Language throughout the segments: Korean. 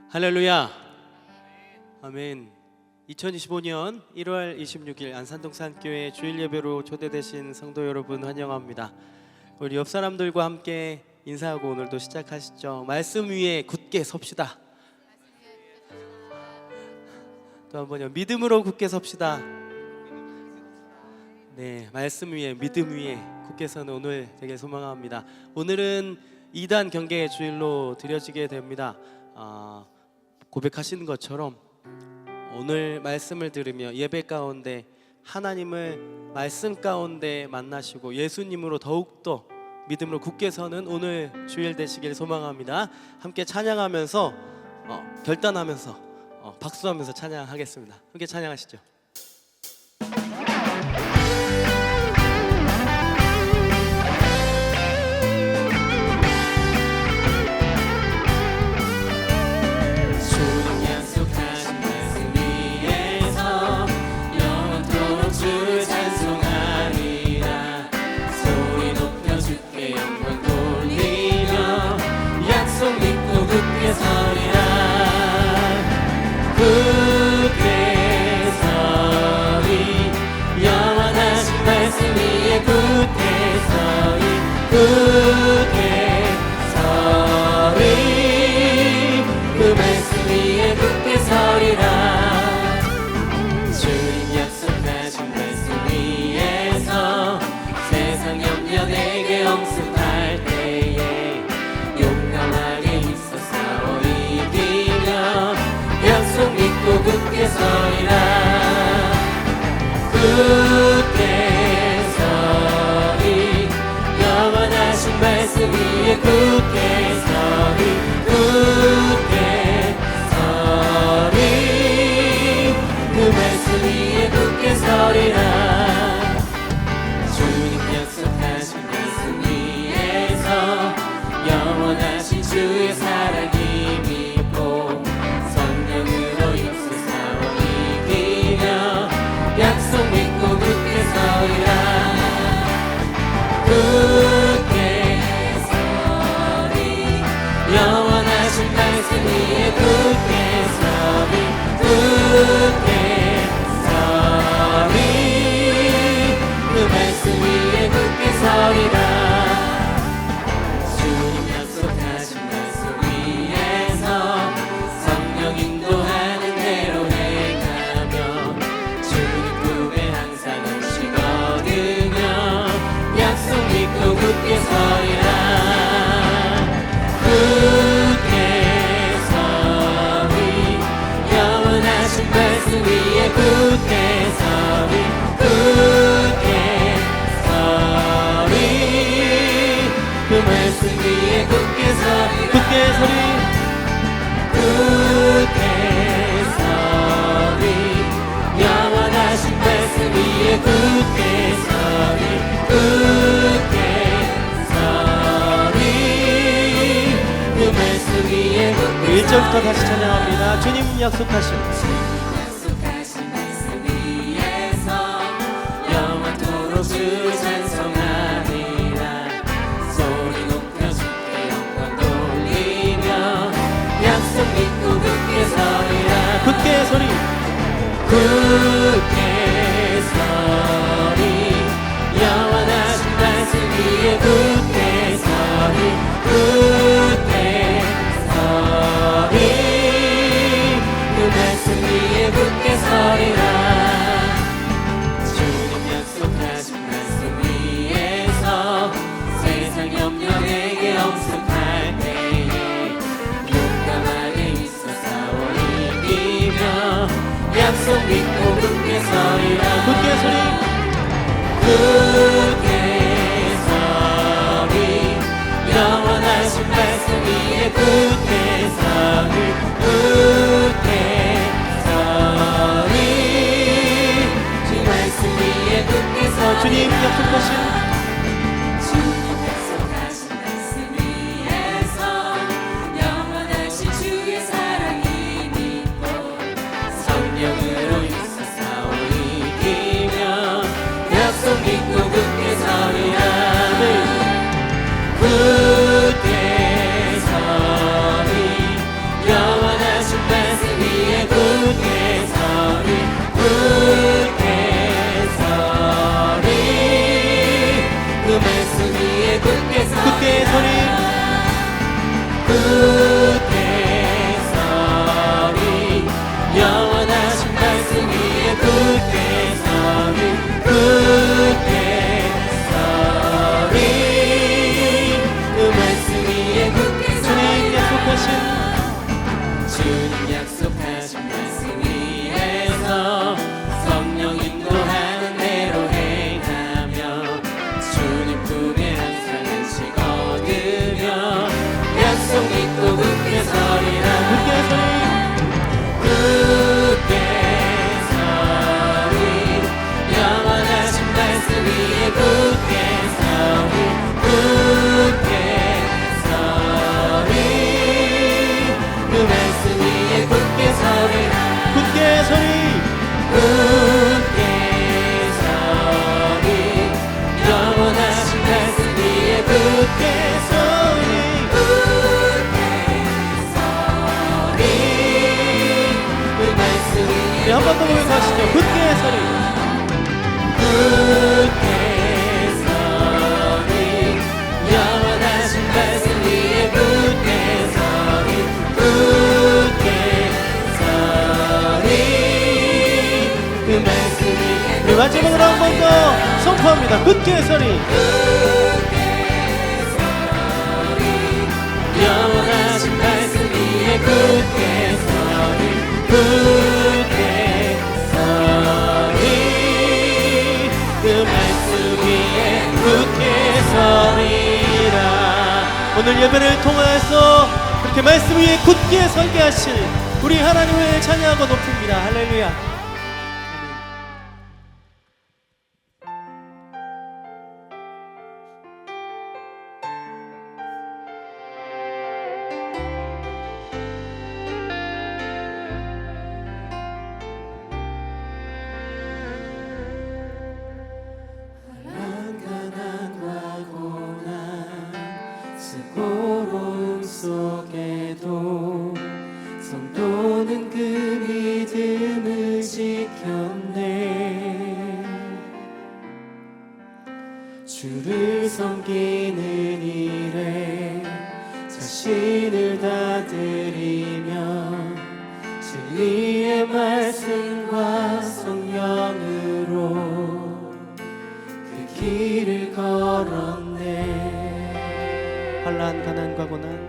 할렐루야. 아멘. 2025년 1월 26일 안산동산교회 주일 예배로 초대되신 성도 여러분 환영합니다. 우리 옆 사람들과 함께 인사하고 오늘도 시작하시죠. 말씀 위에 굳게 섭시다. 또 한 번요. 믿음으로 굳게 섭시다. 네, 말씀 위에, 믿음 위에 굳게 서는 오늘 되게 소망합니다. 오늘은 2단 경계의 주일로 드려지게 됩니다. 고백하시는 것처럼 오늘 말씀을 들으며 예배 가운데 하나님을 말씀 가운데 만나시고 예수님으로 더욱더 믿음으로 굳게 서는 오늘 주일 되시길 소망합니다. 함께 찬양하면서 결단하면서 박수하면서 찬양하겠습니다. 함께 찬양하시죠. 굳게 서리 영원하신 말씀 위에 굳게 서리 그 말씀 위에 굳게 서리라. 주님 약속하신 말씀 위에서 영원하신 주의 사랑이 믿고 성령으로 입수사와 이기며 약속 믿고 굳게 서리라. 굳게 서리 영원하신 말씀 위에 굳게 서리 그 말씀 위에 굳게 서리라. 주님 약속하신 말씀 위에서 성령 인도하는 대로 행하며 주님 꿈에 항상 안식거든요. 약속 믿고 굳게 서리라. 굳게 서리 영원하신 말씀 위에 굳게 서리 그 말씀 위에 굳게 서리 굳게 서리 영원하신 말씀 위에 굳게 서리 그 말씀 위에 굳게 1절부터 다시 찬양합니다. 주님 약속하신 말씀 위에서 영원토록 주 찬송하리라. 소리 높여 주께 영광 돌리며 약속 믿고 굳게 서리라. 굳게 서리 굳게 서리 영원하신 말씀 위에 굳게 서리 그 말씀 위에 굳게 서리라. 주님 약속하신 말씀 위에서 세상 염려 내게 엄습할 때에 용감하게 있어 싸워 이기며 약속 믿고 굳게 서리라. 굳게 서리 굳게 서리 영원하신 말씀 위에 굳게 서리 주 말씀 위에 굳게 서리. 주님 약속하신 주님 약속하신 말씀 위에서 영원하신 주의 사랑이 믿고 성령으로 있어 싸워 이기며 약속 믿고 굳게 서리라. 굳게 서리 영원하신 굳게 서리 영원하신 말씀 위에 굳게 서리 굳게 서리 그 말씀 위에 굳게 주님 약속하신 주님 약속하신 말씀 위에서 성령 인도하는 대로 행하며 주님 품에 항상 안식 얻으며 약속 믿고 굳게 서리라 굳게 서리 굳게 서리 영원하신 말씀 위에 굳게 서리 굳게 서리 그 말씀 위에 굳게 서리 굳게 서리 굳게 서리 영원하신 말씀 위에 굳게 서리 굳게 서리 그 말씀 위에 한 번 더 고백하시죠. 굳게 서리 굳게 서리 영원하신 말씀 위에 굳게 서리 굳게 서리 그 말씀 위에 우리 마지막으로 한 번 더 선포합니다. 굳게 서리 영원하신 말씀 위에 굳게 서리 굳게 서리 그 말씀 위에 굳게 서리라 오늘 예배를 통하여서 그렇게 말씀 위에 굳게 서게 하실 우리 하나님을 찬양하고 높입니다. 할렐루야. 가난과 고난 수고로움 속에도 성도는 그 믿음을 지켰네 주를 섬기는 일에 자신을 다 드리며 진리의 말씀과 성령으로 길을 걸었네 환난 가난과 고난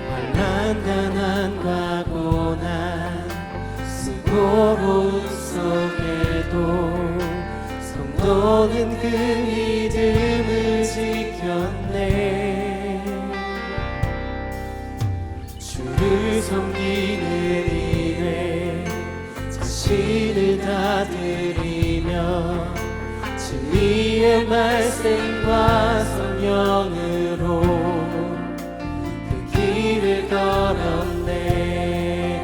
환난 가난과 고난 수고로움 속에도 성도는 그 믿음을 지켰네 주를 섬기는 일에 자신을 다 드리며 진리의 말씀과 성령으로 그 길을 걸었네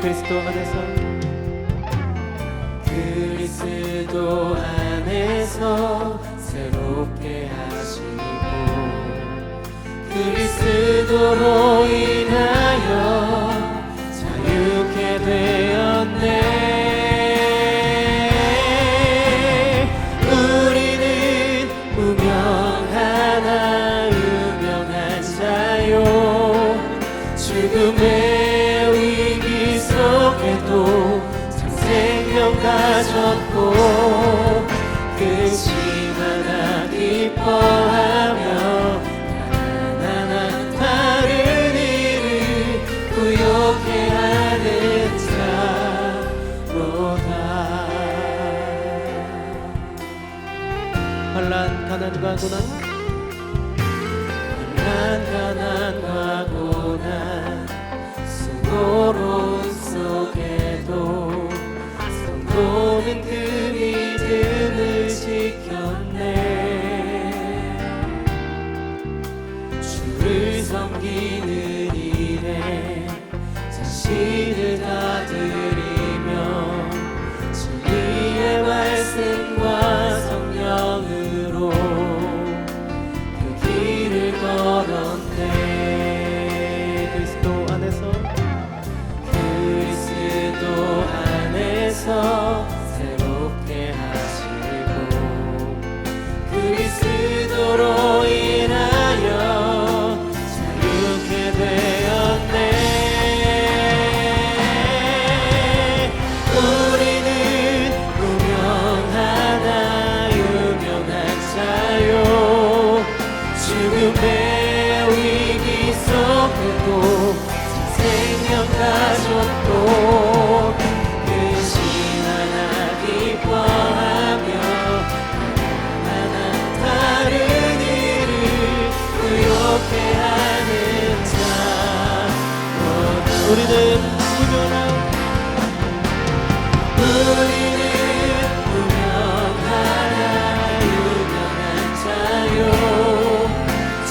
그리스도 안에서 그리스도 안에서 새롭게 하시고 그리스도로 인하여 자유케 되었네 죽음의 위기 속에도 참 생명 가졌고 근심하나 기뻐하며 가난한 다른 이를 부욕해 하는 자로다 환난 가난과 고난 가난과 고난 수고로움 속에도 성도는 그 믿음을 지켰네 주를 섬기는 일에 자신을 다 드리며 진리의 말씀과 성령으로 그 길을 걸었네 그리스도 안에서 새롭게 우리는 무명하나 우리는 무명하나 유명한 자요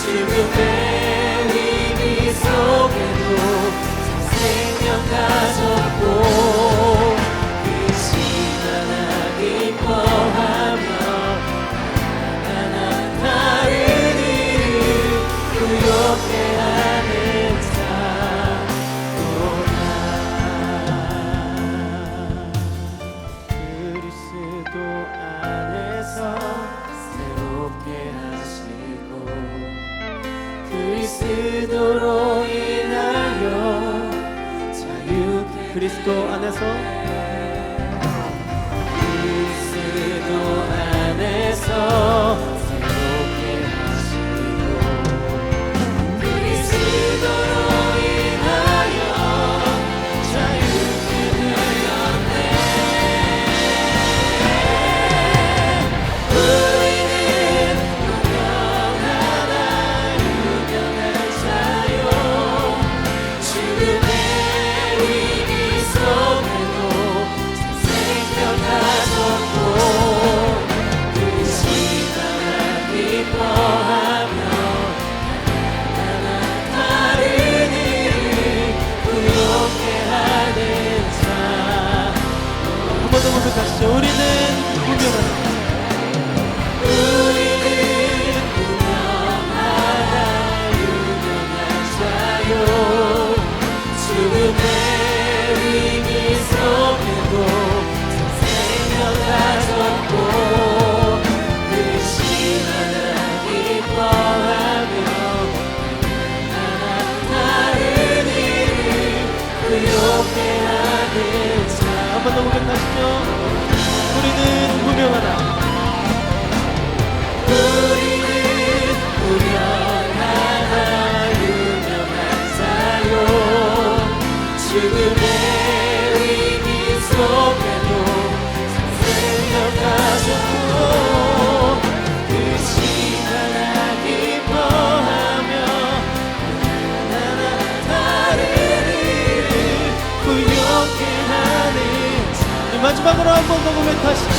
죽음의 위기 속에도 생명 가졌고 그 시간아 기뻐하며 하나하나 다른 일을 부욕해 하는 그리스도 안에서 새롭게 하시고 그리스도로 인하여 자유케 그리스도 안에서 그리스도 안에서 새롭게 하시고 그리스도로 인하여 자유케 되었네. 우리는 무명하나 유명한 자요 죽음의 위기 속에도 생명 가졌고 그 시간을 기뻐하며 하나하나 다른 일을 부욕해 하는 자. 한 번 더 고백하시죠. 우리는 무명하나 우리는 무명하나 유명한 자요 죽음의 위기 속에도 생명 가졌고 그 시간을 기뻐하며 하나하나 다른 일을 부욕해 하는 자. 한 번 더 고백하시죠. 우리는 무명하나 우리는 무명하나 유명한 자요 죽음의 위기 속에도 생명 가졌고 그 시간을 기뻐하며 하나하나 다른 일을 부욕해 하는 자. 마지막으로 한 번 더 고백하시죠.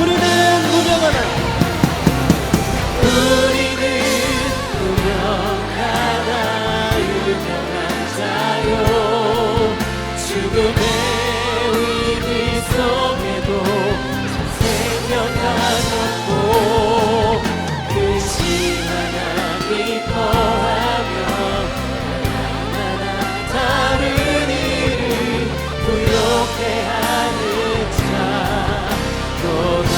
우리는 무명하나 우리는 무명하나 유명한 자요 죽음의 위기 속에도 생명 가졌고 그 시간을 기뻐하며 하나하나 다른 일을 부욕해 하는 자로다.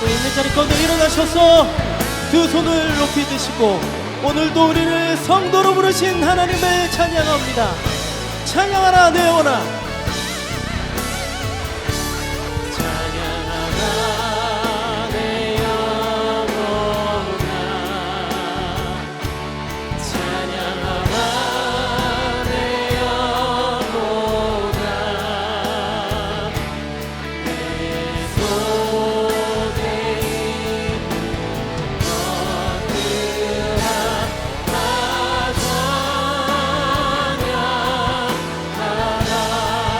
있는 자리 가운데 일어나셔서 두 손을 높이 드시고 오늘도 우리를 성도로 부르신 하나님을 찬양합니다. 찬양하라 내 영혼아. 찬양하라 내 영혼아 찬양하라 내 영혼아 내 속에 있는 너그라 찬양하라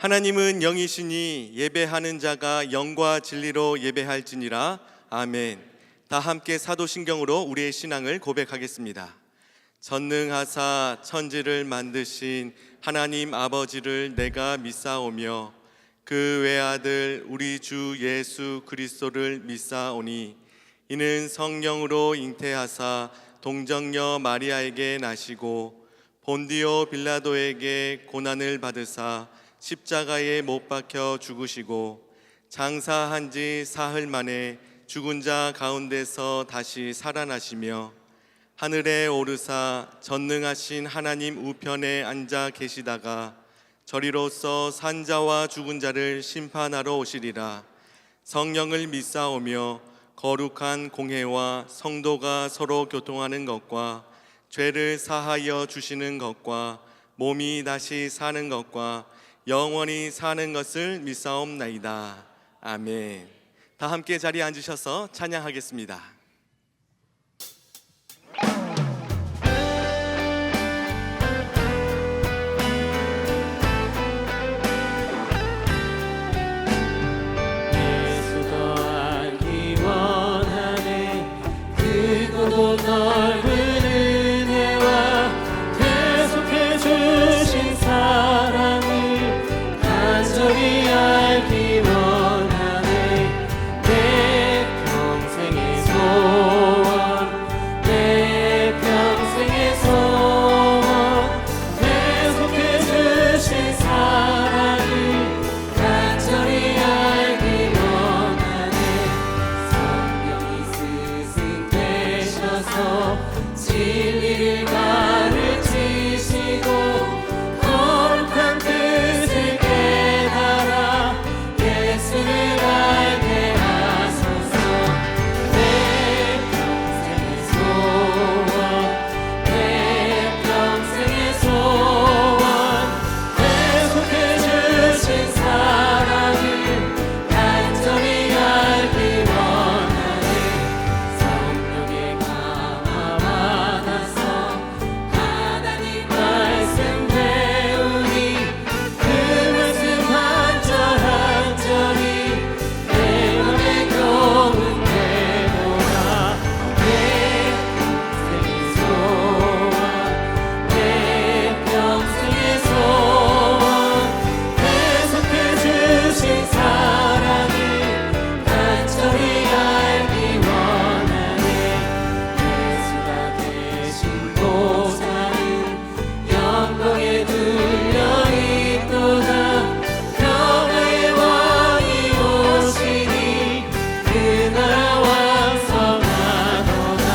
하나님은 영이시니 예배하는 자가 영과 진리로 예배할지니라. 아멘. 다 함께 사도신경으로 우리의 신앙을 고백하겠습니다. 전능하사 천지를 만드신 하나님 아버지를 내가 믿사오며 그 외아들 우리 주 예수 그리스도를 믿사오니 이는 성령으로 잉태하사 동정녀 마리아에게 나시고 본디오 빌라도에게 고난을 받으사 십자가에 못 박혀 죽으시고 장사한 지 사흘 만에 죽은 자 가운데서 다시 살아나시며 하늘에 오르사 전능하신 하나님 우편에 앉아 계시다가 저리로서 산자와 죽은 자를 심판하러 오시리라. 성령을 믿사오며 거룩한 공회와 성도가 서로 교통하는 것과 죄를 사하여 주시는 것과 몸이 다시 사는 것과 영원히 사는 것을 믿사옵나이다. 아멘. 다 함께 자리에 앉으셔서 찬양하겠습니다. 넓은 은혜와 계속해 주신 사랑을 간절히 알기 원하네. 내 평생의 소원, 내 평생의 소원, 계속해 주신 사랑을 간절히 알기 원하네. 성령이 스승 진리를 가르치시고 거룩한 뜻을 깨달아 예수를 알게 하소서. 내 평생의 소원, 내 평생의 소원, 계속해 주신 사랑을 간절히 알기 원하네. 성령의 감화 받아서 하나님 말씀 배우니 그 말씀 한 절 한 절이 내 맘에 교훈 되도다. 내 평생의 소원, 내 평생의 소원, 계속해 주신 사랑을 간절히 알기 원하네. 예수가 되신 보좌는 영광에 둘려 있도다. 평화의 왕이 오시니 그 나라 완성하도다.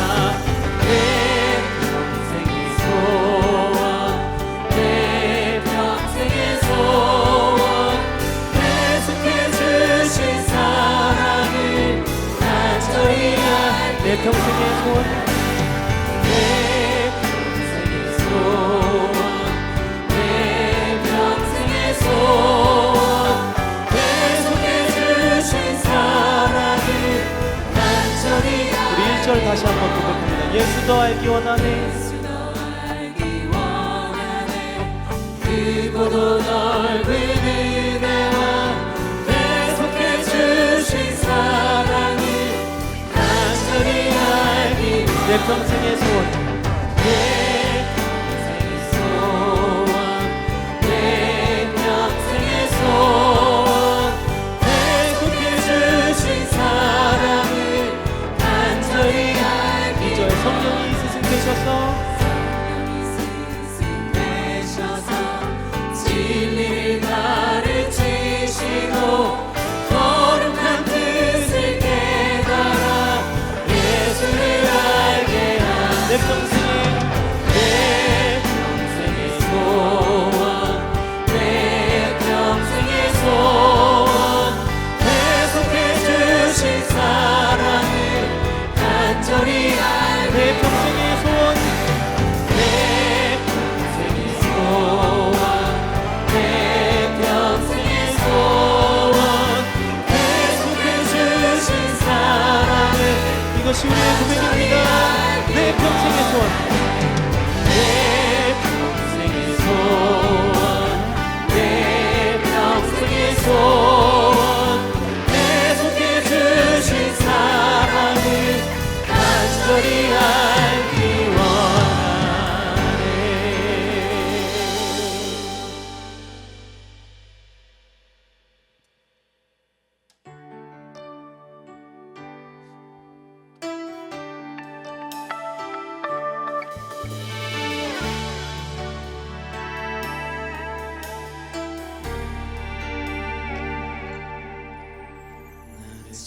내 평생의 소원, 내 평생의 소원, 계속해 주신 사랑을 간절히 알기. 내 평생의 소원, 내 평생의 소원, 내 평생의 소원, 계속해 주신 사랑을 간절히 우리 1절 다시 한번 고백합니다. 예수 더 알기 원하네. 알기 원하네. 크고도 넓은 은혜와 계속해 주신 사랑을 간절히 알기 원하네. 내 평생의 소원, 내 평생의 소원, 내 평생의 소원, 계속해 주신 사랑을 간절히 알기. 2절 성령이 스승 되셔서 스승 되셔서 진리를 가르치시고 거룩한 뜻을 깨달아 예수를 알게 하소서. 내 평생의 내 평생의 소원, 내 평생의 소원, 계속해 주신 사랑을 간절히 알게. 내 평생의 소원, 내 평생의 소원, 내 평생의 소원, 계속해 주신 사랑을 이것이 우리의 고백입니다. 내 평생의 소원, 내 평생의 소원, 내 평생의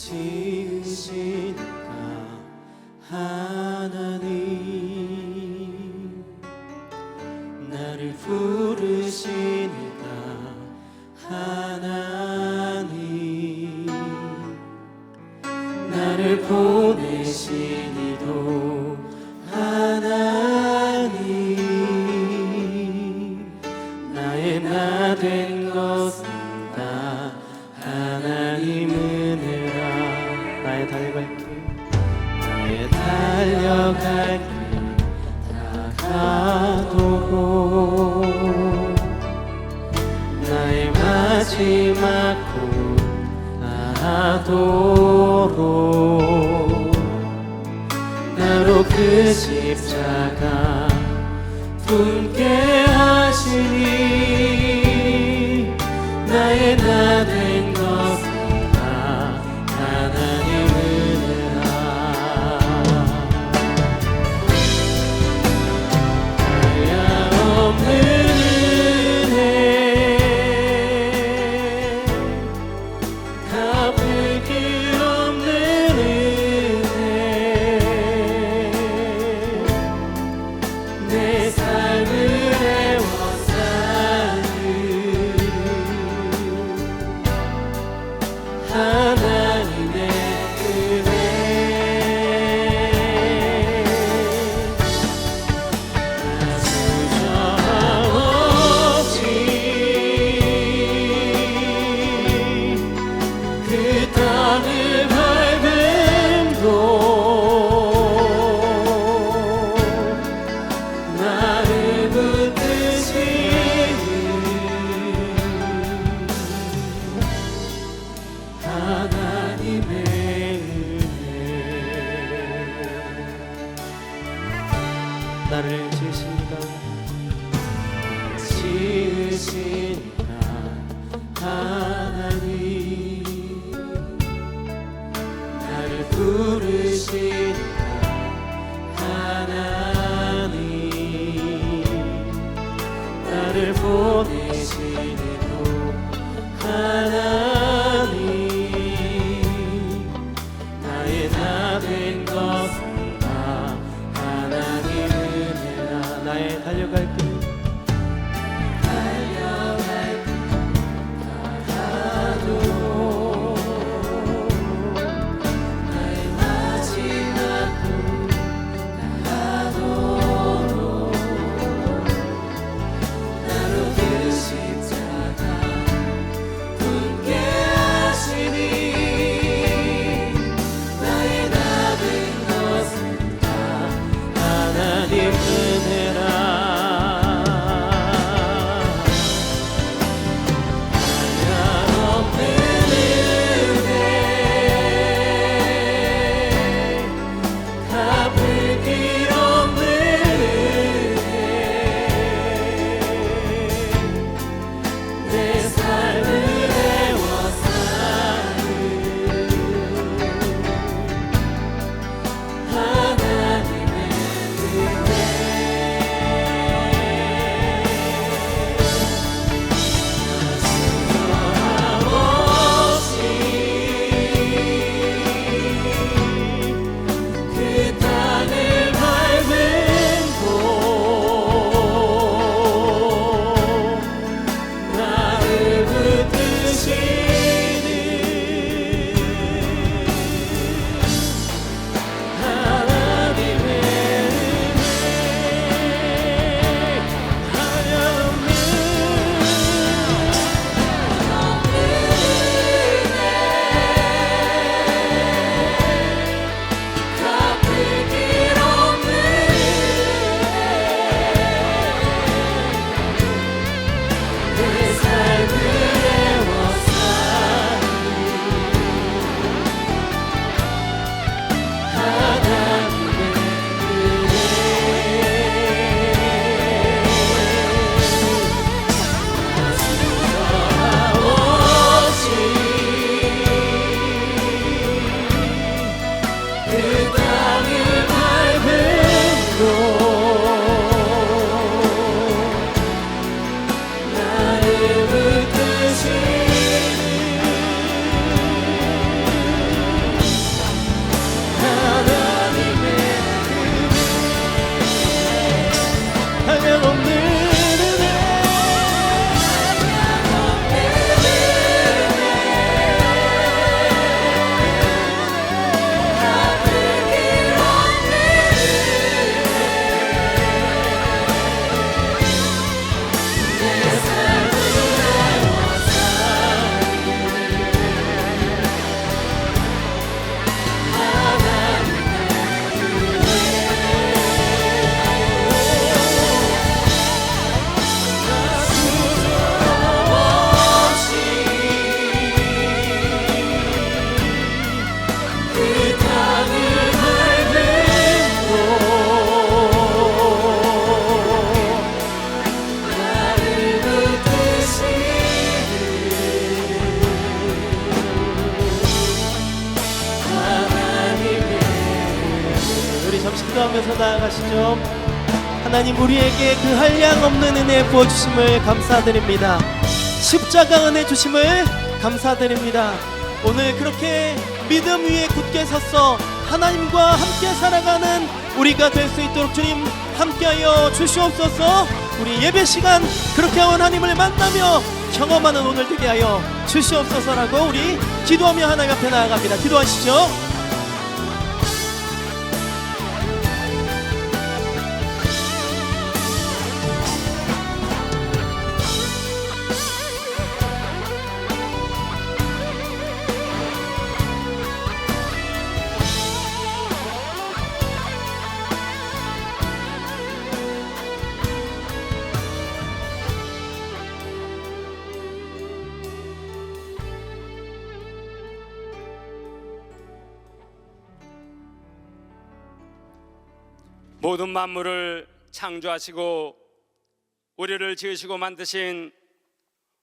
지으시니까 하나님, 나를 부르시니까 하나님, 나를 보내시니도 하나님, 나의 나 된 것은 다 하나님 은혜라. 나의 달려갈 길, 나의 달려갈 길 다 가도록, 나의 마지막 곳 가도록, 나로 그 십자가 품게 하시니, 나의 나 된 것은 다 하나님 은혜라. 하야없는 은혜, 갚을 길 없는 은혜, 내 삶을 애워싸는 하나님의 은혜. 나 주저함 없이 그 땅을 밟음도 나를 붙드시는 하나님의 은혜. 나를 지으시니까 하나님, 나를 부르시니까 하나님, 나를 보내시니도 하나님, 나의 나 된 것은 다 하나님 은혜라. 나의 달려갈 길, 달려갈 길 다 가도록, 나의 마지막 곳 가도록, 나로 그 십자가 품게 하시니, 나의 나 된 것은 다 하나님 은혜라. 하나없는 은혜, 갚을 길 없는 은혜, 내 삶을 애워싸는 하나님의 은혜. 주저함 없이 그 땅을 밟음도 나를 붙드시는 하나님의 은혜. 하나없는 갚을 길 없는 내 삶을 애워싸는 기도하면서 나아가시죠. 하나님, 우리에게 그 한량없는 은혜 부어주심을 감사드립니다. 십자가 은혜 주심을 감사드립니다. 오늘 그렇게 믿음 위에 굳게 섰어 하나님과 함께 살아가는 우리가 될 수 있도록 주님 함께하여 주시옵소서. 우리 예배 시간 그렇게 하나님을 만나며 경험하는 오늘 되게 하여 주시옵소서라고 우리 기도하며 하나님 앞에 나아갑니다. 기도하시죠. 모든 만물을 창조하시고 우리를 지으시고 만드신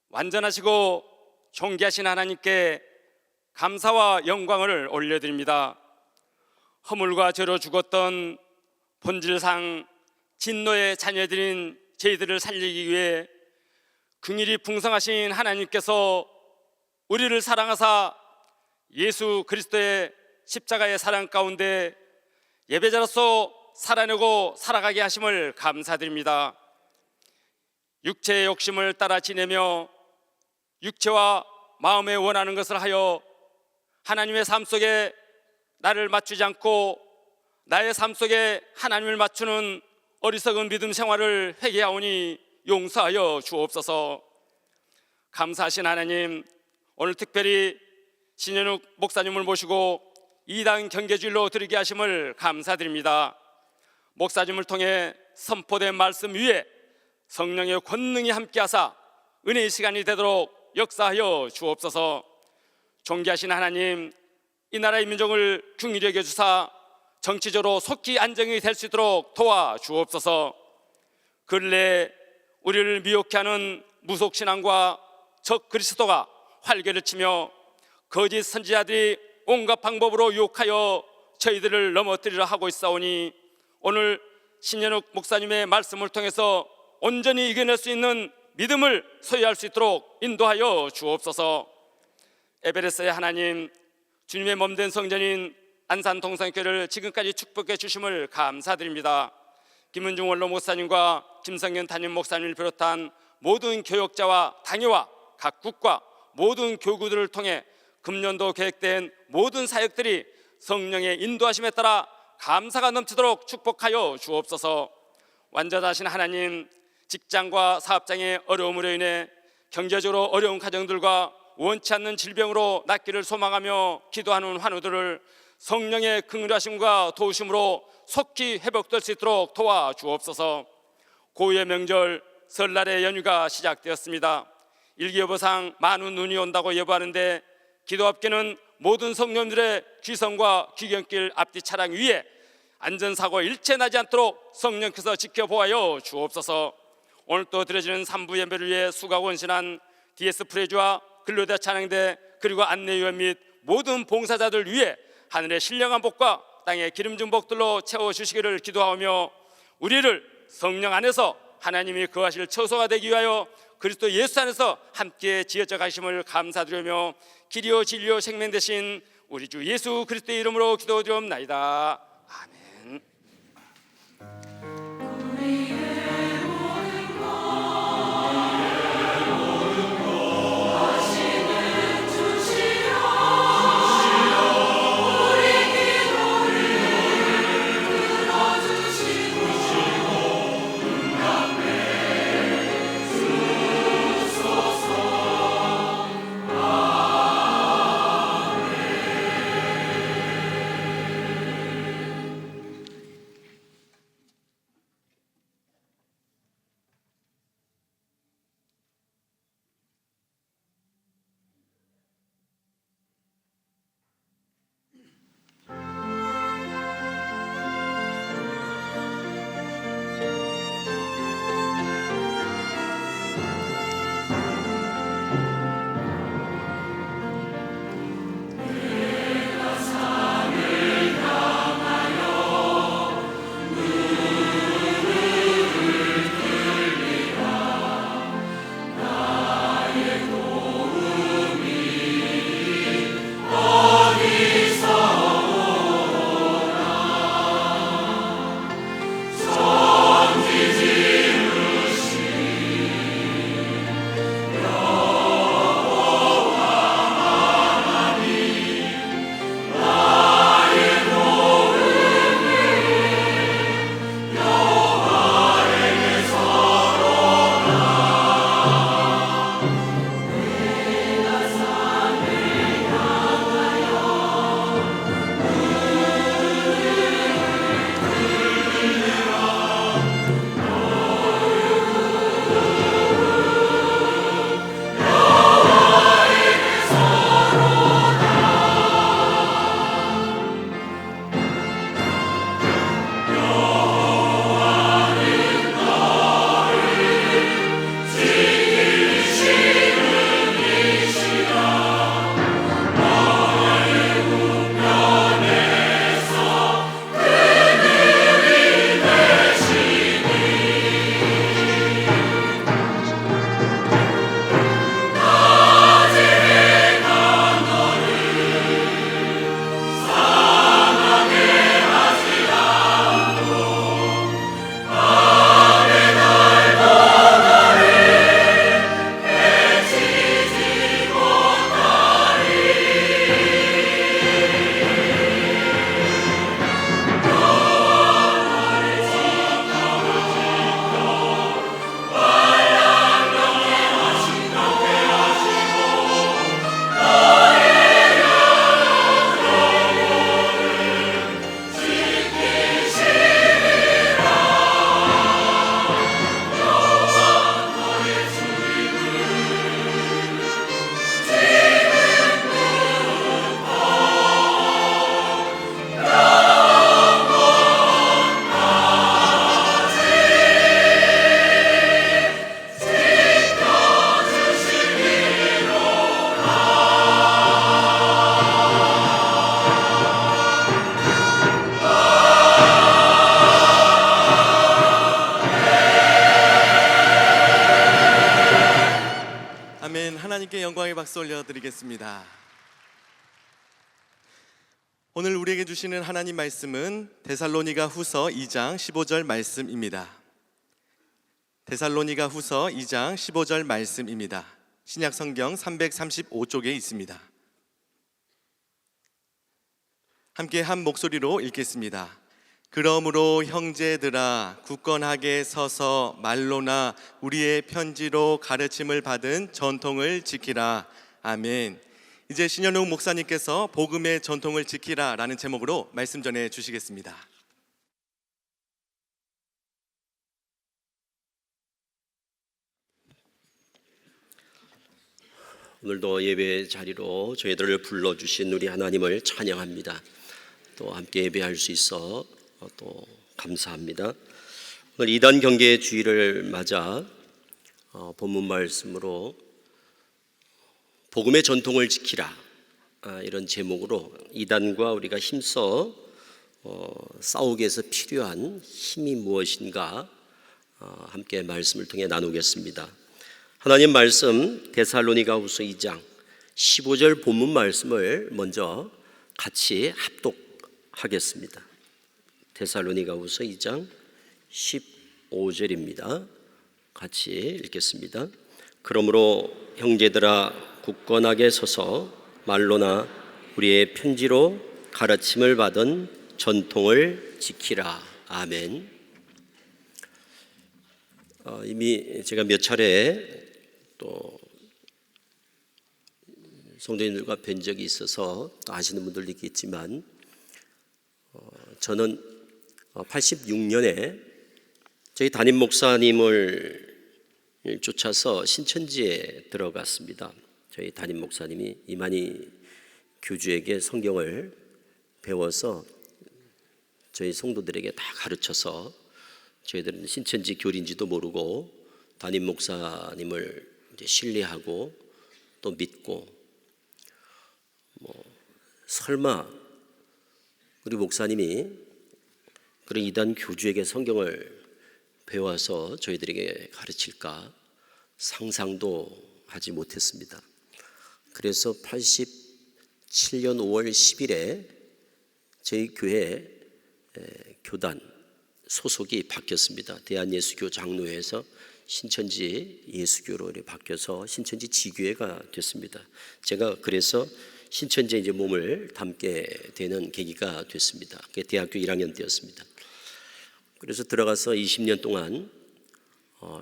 완전하시고 존귀하신 하나님께 감사와 영광을 올려드립니다. 허물과 죄로 죽었던 본질상 진노의 자녀들인 저희들을 살리기 위해 긍휼이 풍성하신 하나님께서 우리를 사랑하사 예수 그리스도의 십자가의 사랑 가운데 예배자로서 살아내고 살아가게 하심을 감사드립니다. 육체의 욕심을 따라 지내며 육체와 마음에 원하는 것을 하여 하나님의 삶 속에 나를 맞추지 않고 나의 삶 속에 하나님을 맞추는 어리석은 믿음 생활을 회개하오니 용서하여 주옵소서. 감사하신 하나님, 오늘 특별히 신현욱 목사님을 모시고 이당 경계주일로 드리게 하심을 감사드립니다. 목사님을 통해 선포된 말씀 위에 성령의 권능이 함께하사 은혜의 시간이 되도록 역사하여 주옵소서. 존귀하신 하나님, 이 나라의 민족을 긍휼히 여겨주사 정치적으로 속히 안정이 될 수 있도록 도와주옵소서. 근래 우리를 미혹해 하는 무속신앙과 적 그리스도가 활개를 치며 거짓 선지자들이 온갖 방법으로 유혹하여 저희들을 넘어뜨리려 하고 있사오니 오늘 신현욱 목사님의 말씀을 통해서 온전히 이겨낼 수 있는 믿음을 소유할 수 있도록 인도하여 주옵소서. 에베레스의 하나님, 주님의 몸된 성전인 안산 동성교회를 지금까지 축복해 주심을 감사드립니다. 김은중 원로 목사님과 김성현 담임 목사님을 비롯한 모든 교역자와 당회와 각 국과 모든 교구들을 통해 금년도 계획된 모든 사역들이 성령의 인도하심에 따라 감사가 넘치도록 축복하여 주옵소서. 완전하신 하나님, 직장과 사업장의 어려움으로 인해 경제적으로 어려운 가정들과 원치 않는 질병으로 낫기를 소망하며 기도하는 환우들을 성령의 긍휼하심과 도우심으로 속히 회복될 수 있도록 도와주옵소서. 고유의 명절 설날의 연휴가 시작되었습니다. 일기예보상 많은 눈이 온다고 예보하는데 기도 앞에는 모든 성령들의 귀성과 귀경길 앞뒤 차량 위에 안전사고 일체 나지 않도록 성령께서 지켜보아요 주옵소서. 오늘 또 드려지는 3부 예배를 위해 수고하고 헌신한 DS 프레주와 근로대 찬양대 그리고 안내위원 및 모든 봉사자들 위해 하늘의 신령한 복과 땅의 기름진 복들로 채워주시기를 기도하며 우리를 성령 안에서 하나님이 거하실 처소가 되기 위하여 그리스도 예수 안에서 함께 지어져 가심을 감사드리며 길이요 진리요 생명 되신 우리 주 예수 그리스도의 이름으로 기도드리옵나이다. 아멘. 아멘. 하나님께 영광의 박수 올려드리겠습니다. 오늘 우리에게 주시는 하나님 말씀은 데살로니가 후서 2장 15절 말씀입니다. 데살로니가 후서 2장 15절 말씀입니다. 신약 성경 335쪽에 있습니다. 함께 한 목소리로 읽겠습니다. 그러므로 형제들아 굳건하게 서서 말로나 우리의 편지로 가르침을 받은 전통을 지키라. 아멘. 이제 신현웅 목사님께서 복음의 전통을 지키라 라는 제목으로 말씀 전해 주시겠습니다. 오늘도 예배 자리로 저희들을 불러주신 우리 하나님을 찬양합니다. 또 함께 예배할 수 있어 또 감사합니다. 오늘 이단 경계의 주일을 맞아 본문 말씀으로 복음의 전통을 지키라 이런 제목으로 이단과 우리가 힘써 싸우기 위해서 필요한 힘이 무엇인가 함께 말씀을 통해 나누겠습니다. 하나님 말씀 데살로니가후서 2장 15절 본문 말씀을 먼저 같이 합독하겠습니다. 데살로니가후서 2장 15절입니다. 같이 읽겠습니다. 그러므로 형제들아 굳건하게 서서 말로나 우리의 편지로 가르침을 받은 전통을 지키라. 아멘. 이미 제가 몇 차례 또 성도님들과 뵌 적이 있어서 아시는 분들도 있겠지만 저는 86년에 저희 담임 목사님을 쫓아서 신천지에 들어갔습니다. 저희 담임 목사님이 이만희 교주에게 성경을 배워서 저희 성도들에게 다 가르쳐서 저희들은 신천지 교리인지도 모르고 담임 목사님을 이제 신뢰하고 또 믿고 설마 우리 목사님이 그런 이단 교주에게 성경을 배워서 저희들에게 가르칠까 상상도 하지 못했습니다. 그래서 87년 5월 10일에 저희 교회 교단 소속이 바뀌었습니다. 대한예수교 장로회에서 신천지 예수교로 바뀌어서 신천지 지교회가 됐습니다. 제가 그래서 신천지에 이제 몸을 담게 되는 계기가 됐습니다. 그게 대학교 1학년 때였습니다. 그래서 들어가서 20년 동안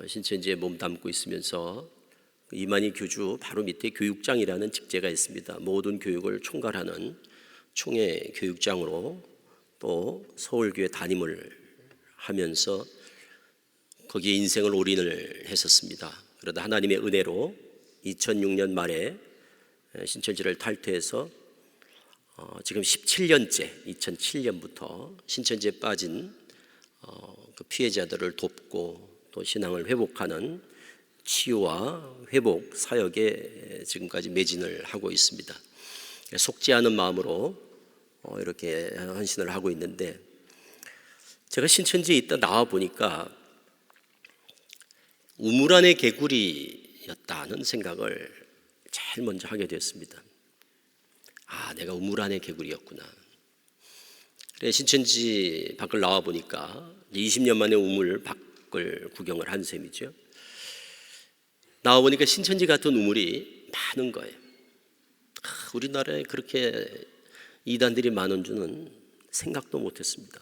신천지에 몸 담고 있으면서 이만희 교주 바로 밑에 교육장이라는 직제가 있습니다. 모든 교육을 총괄하는 총회 교육장으로 또 서울교회 담임을 하면서 거기에 인생을 올인을 했었습니다. 그러다 하나님의 은혜로 2006년 말에 신천지를 탈퇴해서 지금 17년째 2007년부터 신천지에 빠진 그 피해자들을 돕고 또 신앙을 회복하는 치유와 회복 사역에 지금까지 매진을 하고 있습니다. 속지 않은 마음으로 이렇게 헌신을 하고 있는데 제가 신천지에 있다 나와 보니까 우물 안의 개구리였다는 생각을 제일 먼저 하게 됐습니다. 내가 우물 안의 개구리였구나. 그래 신천지 밖을 나와 보니까 20년 만에 우물 밖을 구경을 한 셈이죠. 나와 보니까 신천지 같은 우물이 많은 거예요. 우리나라에 그렇게 이단들이 많은 줄은 생각도 못했습니다.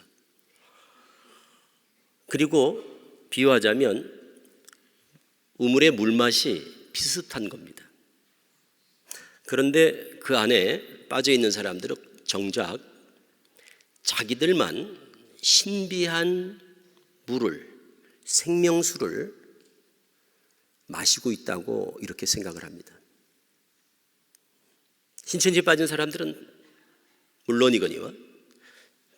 그리고 비유하자면 우물의 물맛이 비슷한 겁니다. 그런데 그 안에 빠져 있는 사람들은 정작 자기들만 신비한 물을, 생명수를 마시고 있다고 이렇게 생각을 합니다. 신천지에 빠진 사람들은 물론이거니와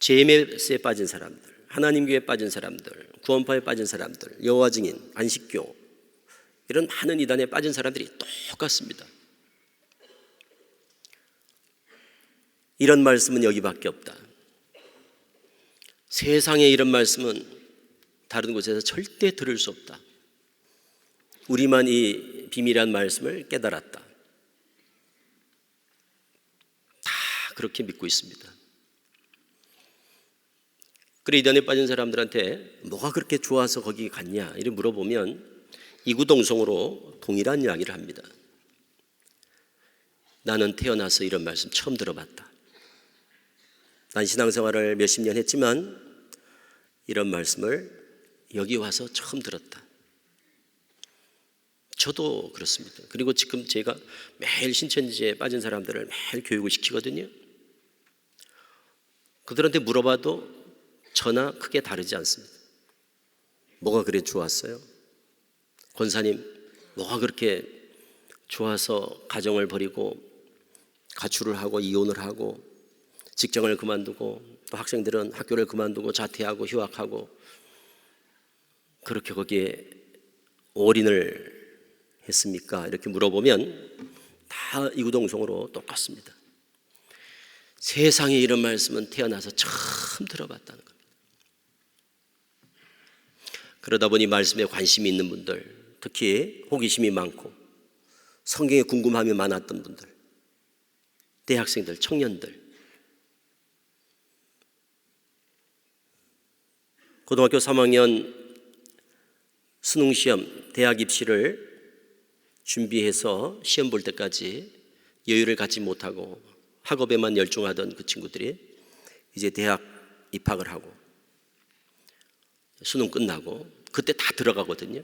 제메스에 빠진 사람들, 하나님교회에 빠진 사람들, 구원파에 빠진 사람들, 여호와 증인, 안식교 이런 많은 이단에 빠진 사람들이 똑같습니다. 이런 말씀은 여기밖에 없다. 세상에 이런 말씀은 다른 곳에서 절대 들을 수 없다. 우리만 이 비밀한 말씀을 깨달았다. 다 그렇게 믿고 있습니다. 그래 이단에 빠진 사람들한테 뭐가 그렇게 좋아서 거기 갔냐 이렇게 물어보면 이구동성으로 동일한 이야기를 합니다. 나는 태어나서 이런 말씀 처음 들어봤다. 난 신앙생활을 몇십 년 했지만 이런 말씀을 여기 와서 처음 들었다. 저도 그렇습니다. 그리고 지금 제가 매일 신천지에 빠진 사람들을 매일 교육을 시키거든요. 그들한테 물어봐도 저나 크게 다르지 않습니다. 뭐가 그래 좋았어요? 권사님, 뭐가 그렇게 좋아서 가정을 버리고 가출을 하고 이혼을 하고 직장을 그만두고 또 학생들은 학교를 그만두고 자퇴하고 휴학하고 그렇게 거기에 올인을 했습니까? 이렇게 물어보면 다 이구동성으로 똑같습니다. 세상에 이런 말씀은 태어나서 처음 들어봤다는 겁니다. 그러다 보니 말씀에 관심이 있는 분들, 특히 호기심이 많고 성경에 궁금함이 많았던 분들, 대학생들, 청년들, 고등학교 3학년 수능시험, 대학 입시를 준비해서 시험 볼 때까지 여유를 갖지 못하고 학업에만 열중하던 그 친구들이 이제 대학 입학을 하고 수능 끝나고 그때 다 들어가거든요.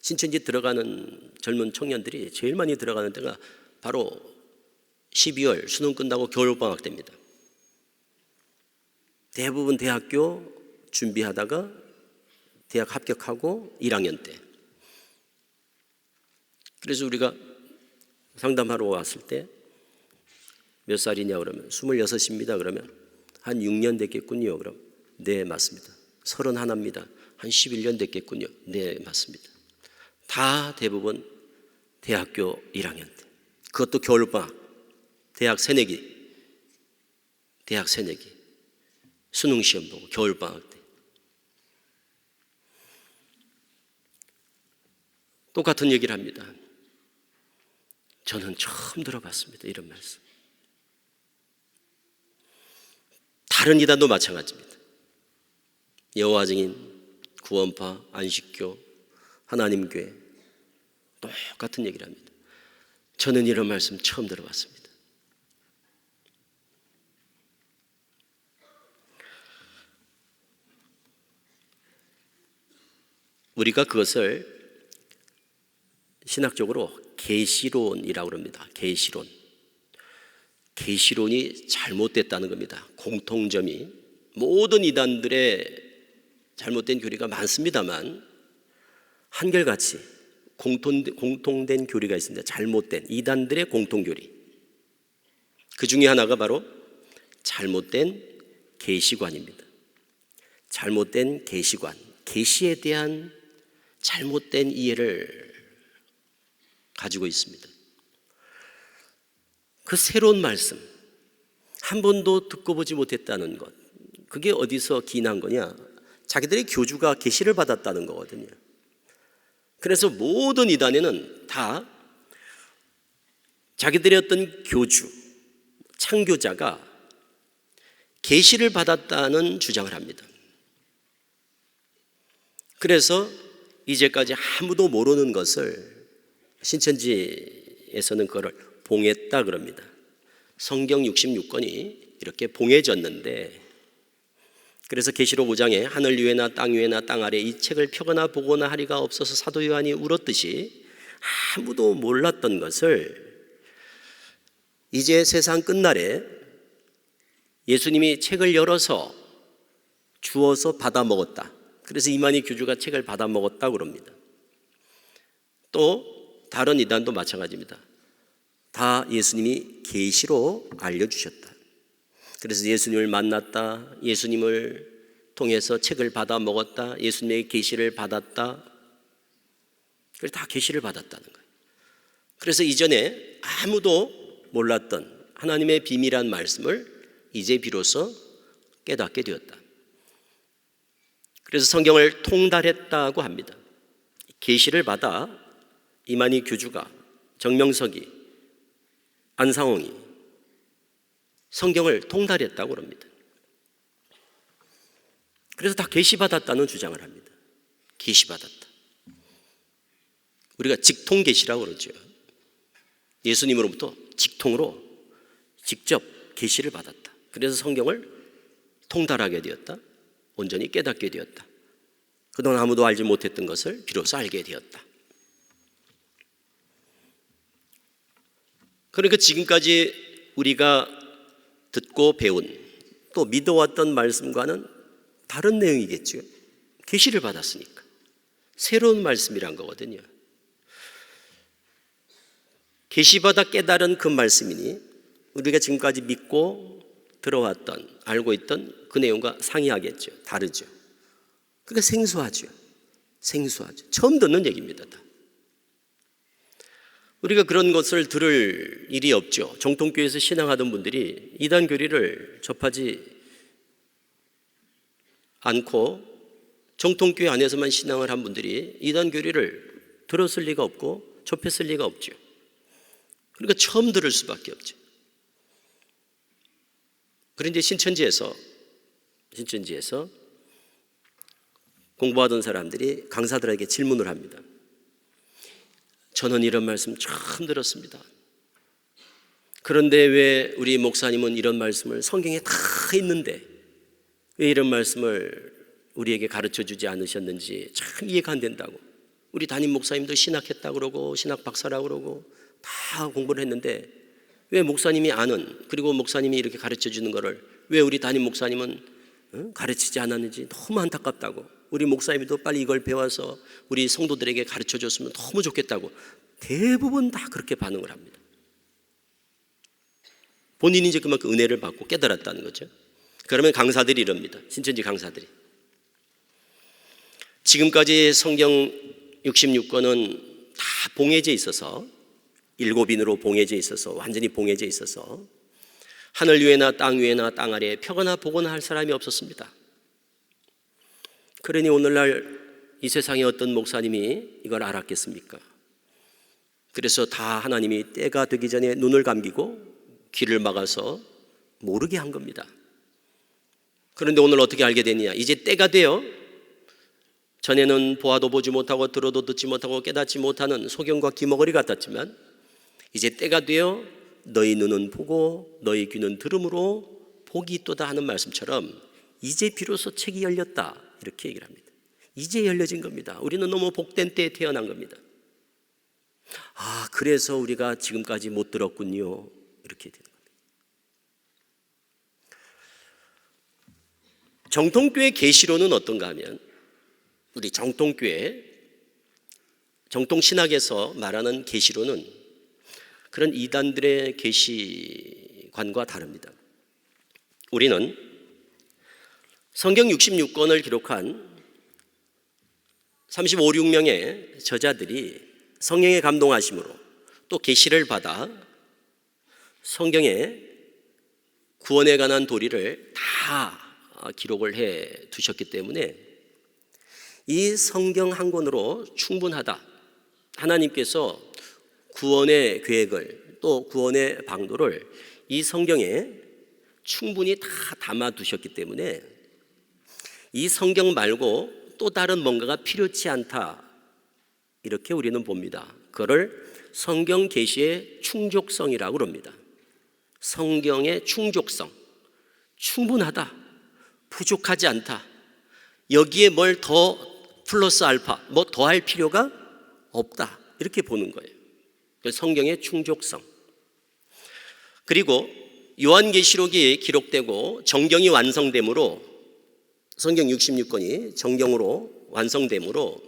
신천지 들어가는 젊은 청년들이 제일 많이 들어가는 때가 바로 12월 수능 끝나고 겨울방학 때입니다. 대부분 대학교 준비하다가 대학 합격하고 1학년 때. 그래서 우리가 상담하러 왔을 때 몇 살이냐 그러면 26입니다. 그러면 한 6년 됐겠군요. 그럼 네 맞습니다. 31입니다. 한 11년 됐겠군요. 네 맞습니다. 다 대부분 대학교 1학년 때. 그것도 겨울방학, 대학 새내기, 수능 시험 보고 겨울방학 때. 똑같은 얘기를 합니다. 저는 처음 들어봤습니다. 이런 말씀. 다른 이단도 마찬가지입니다. 여호와 증인, 구원파, 안식교, 하나님교회 똑같은 얘기를 합니다. 저는 이런 말씀 처음 들어봤습니다. 우리가 그것을 신학적으로 계시론이라고 합니다. 계시론이 잘못됐다는 겁니다. 공통점이 모든 이단들의 잘못된 교리가 많습니다만 한결같이 공통된 교리가 있습니다. 잘못된 이단들의 공통교리. 그 중에 하나가 바로 잘못된 계시관입니다. 잘못된 계시관, 계시에 대한 잘못된 이해를 가지고 있습니다. 그 새로운 말씀, 한 번도 듣고 보지 못했다는 것, 그게 어디서 기인한 거냐? 자기들의 교주가 계시를 받았다는 거거든요. 그래서 모든 이단에는 다 자기들의 어떤 교주, 창교자가 계시를 받았다는 주장을 합니다. 그래서 이제까지 아무도 모르는 것을 신천지에서는 그걸 봉했다 그럽니다. 성경 66권이 이렇게 봉해졌는데, 그래서 계시록 5장에 하늘 위에나 땅 위에나 땅 아래 이 책을 펴거나 보거나 하리가 없어서 사도 요한이 울었듯이 아무도 몰랐던 것을 이제 세상 끝날에 예수님이 책을 열어서 주어서 받아 먹었다. 그래서 이만희 교주가 책을 받아 먹었다고 그럽니다. 또 다른 이단도 마찬가지입니다. 다 예수님이 계시로 알려주셨다. 그래서 예수님을 만났다, 예수님을 통해서 책을 받아 먹었다, 예수님의 계시를 받았다. 그래서 다 계시를 받았다는 거예요. 그래서 이전에 아무도 몰랐던 하나님의 비밀한 말씀을 이제 비로소 깨닫게 되었다. 그래서 성경을 통달했다고 합니다. 계시를 받아 이만희 교주가, 정명석이, 안상홍이 성경을 통달했다고 합니다. 그래서 다 계시받았다는 주장을 합니다. 계시받았다. 우리가 직통계시라고 그러죠. 예수님으로부터 직통으로 직접 계시를 받았다. 그래서 성경을 통달하게 되었다. 온전히 깨닫게 되었다. 그동안 아무도 알지 못했던 것을 비로소 알게 되었다. 그러니까 지금까지 우리가 듣고 배운 또 믿어왔던 말씀과는 다른 내용이겠죠. 계시를 받았으니까 새로운 말씀이란 거거든요. 계시받아 깨달은 그 말씀이니 우리가 지금까지 믿고 들어왔던, 알고 있던 그 내용과 상이하겠죠. 다르죠. 그러니까 생소하죠. 생소하죠. 처음 듣는 얘기입니다. 다. 우리가 그런 것을 들을 일이 없죠. 정통교회에서 신앙하던 분들이 이단 교리를 접하지 않고 정통교회 안에서만 신앙을 한 분들이 이단 교리를 들었을 리가 없고 접했을 리가 없죠. 그러니까 처음 들을 수밖에 없죠. 그런데 신천지에서 공부하던 사람들이 강사들에게 질문을 합니다. 저는 이런 말씀 처음 들었습니다. 그런데 왜 우리 목사님은 이런 말씀을 성경에 다 있는데 왜 이런 말씀을 우리에게 가르쳐 주지 않으셨는지 참 이해가 안 된다고. 우리 담임 목사님도 신학했다고 그러고 신학 박사라고 그러고 다 공부를 했는데 왜 목사님이 아는, 그리고 목사님이 이렇게 가르쳐 주는 거를 왜 우리 담임 목사님은 가르치지 않았는지 너무 안타깝다고. 우리 목사님도 빨리 이걸 배워서 우리 성도들에게 가르쳐 줬으면 너무 좋겠다고. 대부분 다 그렇게 반응을 합니다. 본인이 이제 그만큼 은혜를 받고 깨달았다는 거죠. 그러면 강사들이 이럽니다. 신천지 강사들이. 지금까지 성경 66권은 다 봉해져 있어서, 7인으로 봉해져 있어서, 완전히 봉해져 있어서 하늘 위에나 땅 위에나 땅 아래에 펴거나 보거나 할 사람이 없었습니다. 그러니 오늘날 이 세상에 어떤 목사님이 이걸 알았겠습니까? 그래서 다 하나님이 때가 되기 전에 눈을 감기고 귀를 막아서 모르게 한 겁니다. 그런데 오늘 어떻게 알게 되느냐? 이제 때가 되어 전에는 보아도 보지 못하고 들어도 듣지 못하고 깨닫지 못하는 소경과 귀머거리 같았지만 이제 때가 되어 너희 눈은 보고 너희 귀는 들음으로 복이 있도다 하는 말씀처럼 이제 비로소 책이 열렸다, 이렇게 얘기를 합니다. 이제 열려진 겁니다. 우리는 너무 복된 때에 태어난 겁니다. 아, 그래서 우리가 지금까지 못 들었군요, 이렇게 되는 겁니다. 정통교회 계시로는 어떤가 하면, 우리 정통교회 정통신학에서 말하는 계시로는 그런 이단들의 계시관과 다릅니다. 우리는 성경 66권을 기록한 35, 6명의 저자들이 성령의 감동하심으로 또 계시를 받아 성경의 구원에 관한 도리를 다 기록을 해 두셨기 때문에 이 성경 한 권으로 충분하다. 하나님께서 구원의 계획을 또 구원의 방도를 이 성경에 충분히 다 담아 두셨기 때문에 이 성경 말고 또 다른 뭔가가 필요치 않다, 이렇게 우리는 봅니다. 그거를 성경 계시의 충족성이라고 합니다. 성경의 충족성, 충분하다, 부족하지 않다, 여기에 뭘 더 플러스 알파, 뭐 더할 필요가 없다, 이렇게 보는 거예요. 성경의 충족성. 그리고 요한계시록이 기록되고 정경이 완성됨으로, 성경 66권이 정경으로 완성됨으로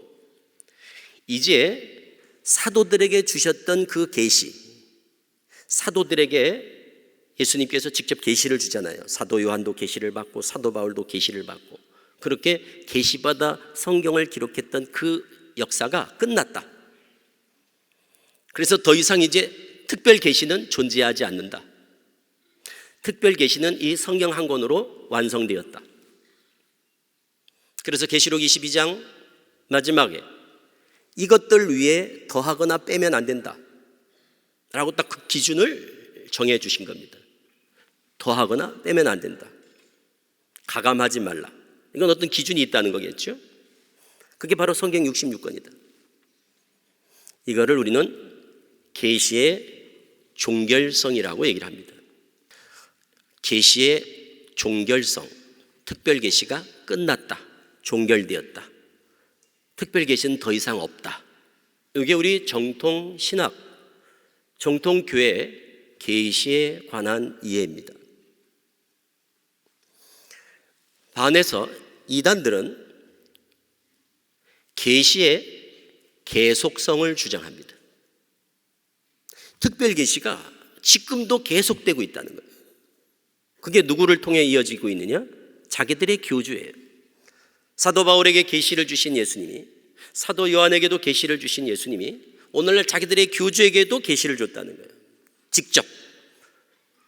이제 사도들에게 주셨던 그 계시, 사도들에게 예수님께서 직접 계시를 주잖아요. 사도 요한도 계시를 받고 사도 바울도 계시를 받고, 그렇게 계시받아 성경을 기록했던 그 역사가 끝났다. 그래서 더 이상 이제 특별 계시는 존재하지 않는다. 특별 계시는 이 성경 한 권으로 완성되었다. 그래서 계시록 22장 마지막에 이것들 위에 더하거나 빼면 안 된다 라고 딱 그 기준을 정해 주신 겁니다. 더하거나 빼면 안 된다. 가감하지 말라. 이건 어떤 기준이 있다는 거겠죠. 그게 바로 성경 66권이다. 이거를 우리는 계시의 종결성이라고 얘기를 합니다. 계시의 종결성, 특별 계시가 끝났다, 종결되었다. 특별 계시는 더 이상 없다. 이게 우리 정통 신학, 정통 교회 계시에 관한 이해입니다. 반해서 이단들은 계시의 계속성을 주장합니다. 특별 계시가 지금도 계속되고 있다는 거예요. 그게 누구를 통해 이어지고 있느냐? 자기들의 교주예요. 사도 바울에게 계시를 주신 예수님이, 사도 요한에게도 계시를 주신 예수님이 오늘날 자기들의 교주에게도 계시를 줬다는 거예요. 직접.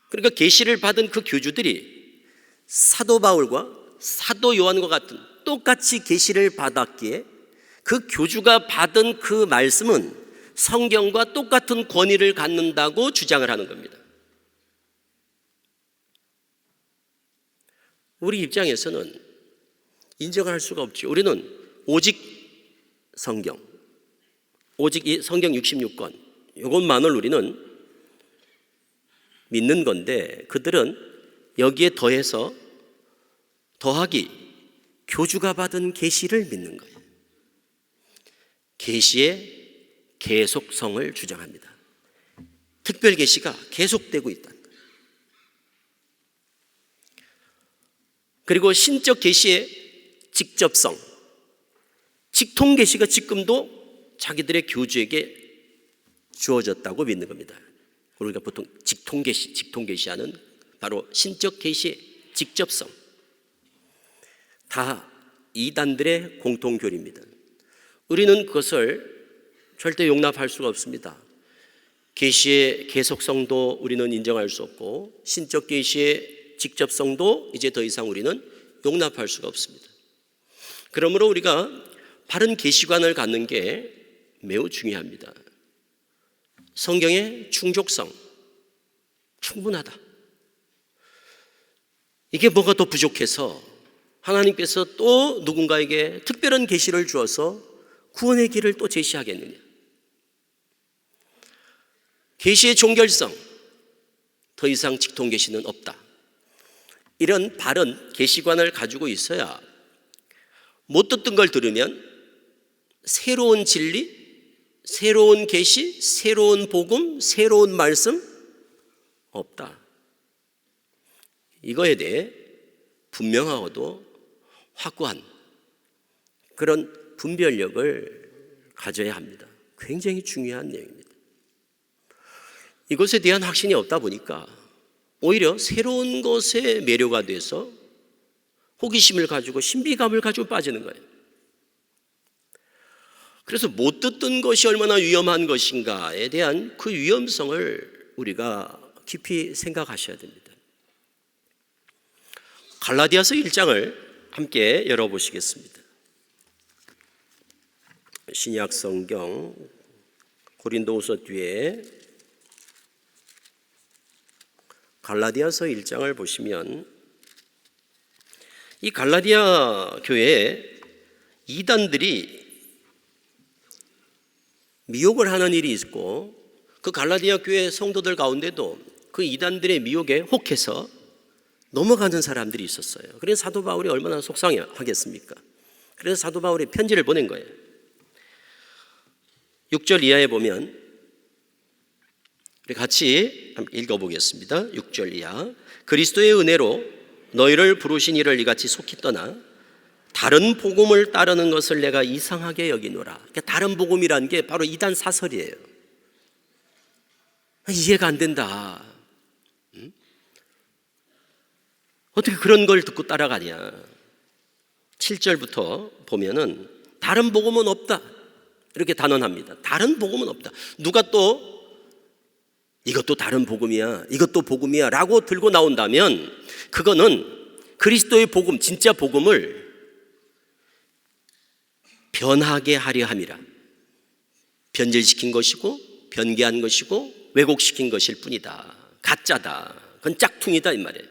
그러니까 계시를 받은 그 교주들이 사도 바울과 사도 요한과 같은 똑같이 계시를 받았기에 그 교주가 받은 그 말씀은 성경과 똑같은 권위를 갖는다고 주장을 하는 겁니다. 우리 입장에서는 인정할 수가 없죠. 우리는 오직 성경, 오직 이 성경 66권, 이것만을 우리는 믿는 건데, 그들은 여기에 더해서 더하기 교주가 받은 계시를 믿는 거예요. 계시의 계속성을 주장합니다. 특별 계시가 계속되고 있다는 거예요. 그리고 신적 계시의 직접성, 직통 계시가 지금도 자기들의 교주에게 주어졌다고 믿는 겁니다. 우리가 보통 직통 계시하는 바로 신적 계시의 직접성, 다 이단들의 공통 교리입니다. 우리는 그것을 절대 용납할 수가 없습니다. 계시의 계속성도 우리는 인정할 수 없고, 신적 계시의 직접성도 이제 더 이상 우리는 용납할 수가 없습니다. 그러므로 우리가 바른 계시관을 갖는 게 매우 중요합니다. 성경의 충족성, 충분하다. 이게 뭐가 더 부족해서 하나님께서 또 누군가에게 특별한 계시를 주어서 구원의 길을 또 제시하겠느냐? 계시의 종결성, 더 이상 직통 계시는 없다. 이런 바른 계시관을 가지고 있어야 못 듣던 걸 들으면 새로운 진리, 새로운 계시, 새로운 복음, 새로운 말씀 없다. 이거에 대해 분명하고도 확고한 그런 분별력을 가져야 합니다. 굉장히 중요한 내용입니다. 이것에 대한 확신이 없다 보니까 오히려 새로운 것에 매료가 돼서 호기심을 가지고 신비감을 가지고 빠지는 거예요. 그래서 못 듣던 것이 얼마나 위험한 것인가에 대한 그 위험성을 우리가 깊이 생각하셔야 됩니다. 갈라디아서 1장을 함께 열어보시겠습니다. 신약 성경 고린도후서 뒤에 갈라디아서 1장을 보시면 이 갈라디아 교회에 이단들이 미혹을 하는 일이 있고, 그 갈라디아 교회 성도들 가운데도 그 이단들의 미혹에 혹해서 넘어가는 사람들이 있었어요. 그래서 사도 바울이 얼마나 속상하겠습니까? 그래서 사도 바울이 편지를 보낸 거예요. 6절 이하에 보면 우리 같이 읽어보겠습니다. 6절 이하. 그리스도의 은혜로 너희를 부르신 이를 이같이 속히 떠나 다른 복음을 따르는 것을 내가 이상하게 여기노라. 그러니까 다른 복음이라는 게 바로 이단 사설이에요. 이해가 안 된다. 어떻게 그런 걸 듣고 따라가냐. 7절부터 보면은 다른 복음은 없다, 이렇게 단언합니다. 다른 복음은 없다. 누가 또 이것도 다른 복음이야, 이것도 복음이야 라고 들고 나온다면 그거는 그리스도의 복음, 진짜 복음을 변하게 하려 함이라. 변질시킨 것이고 변개한 것이고 왜곡시킨 것일 뿐이다. 가짜다. 그건 짝퉁이다 이 말이에요.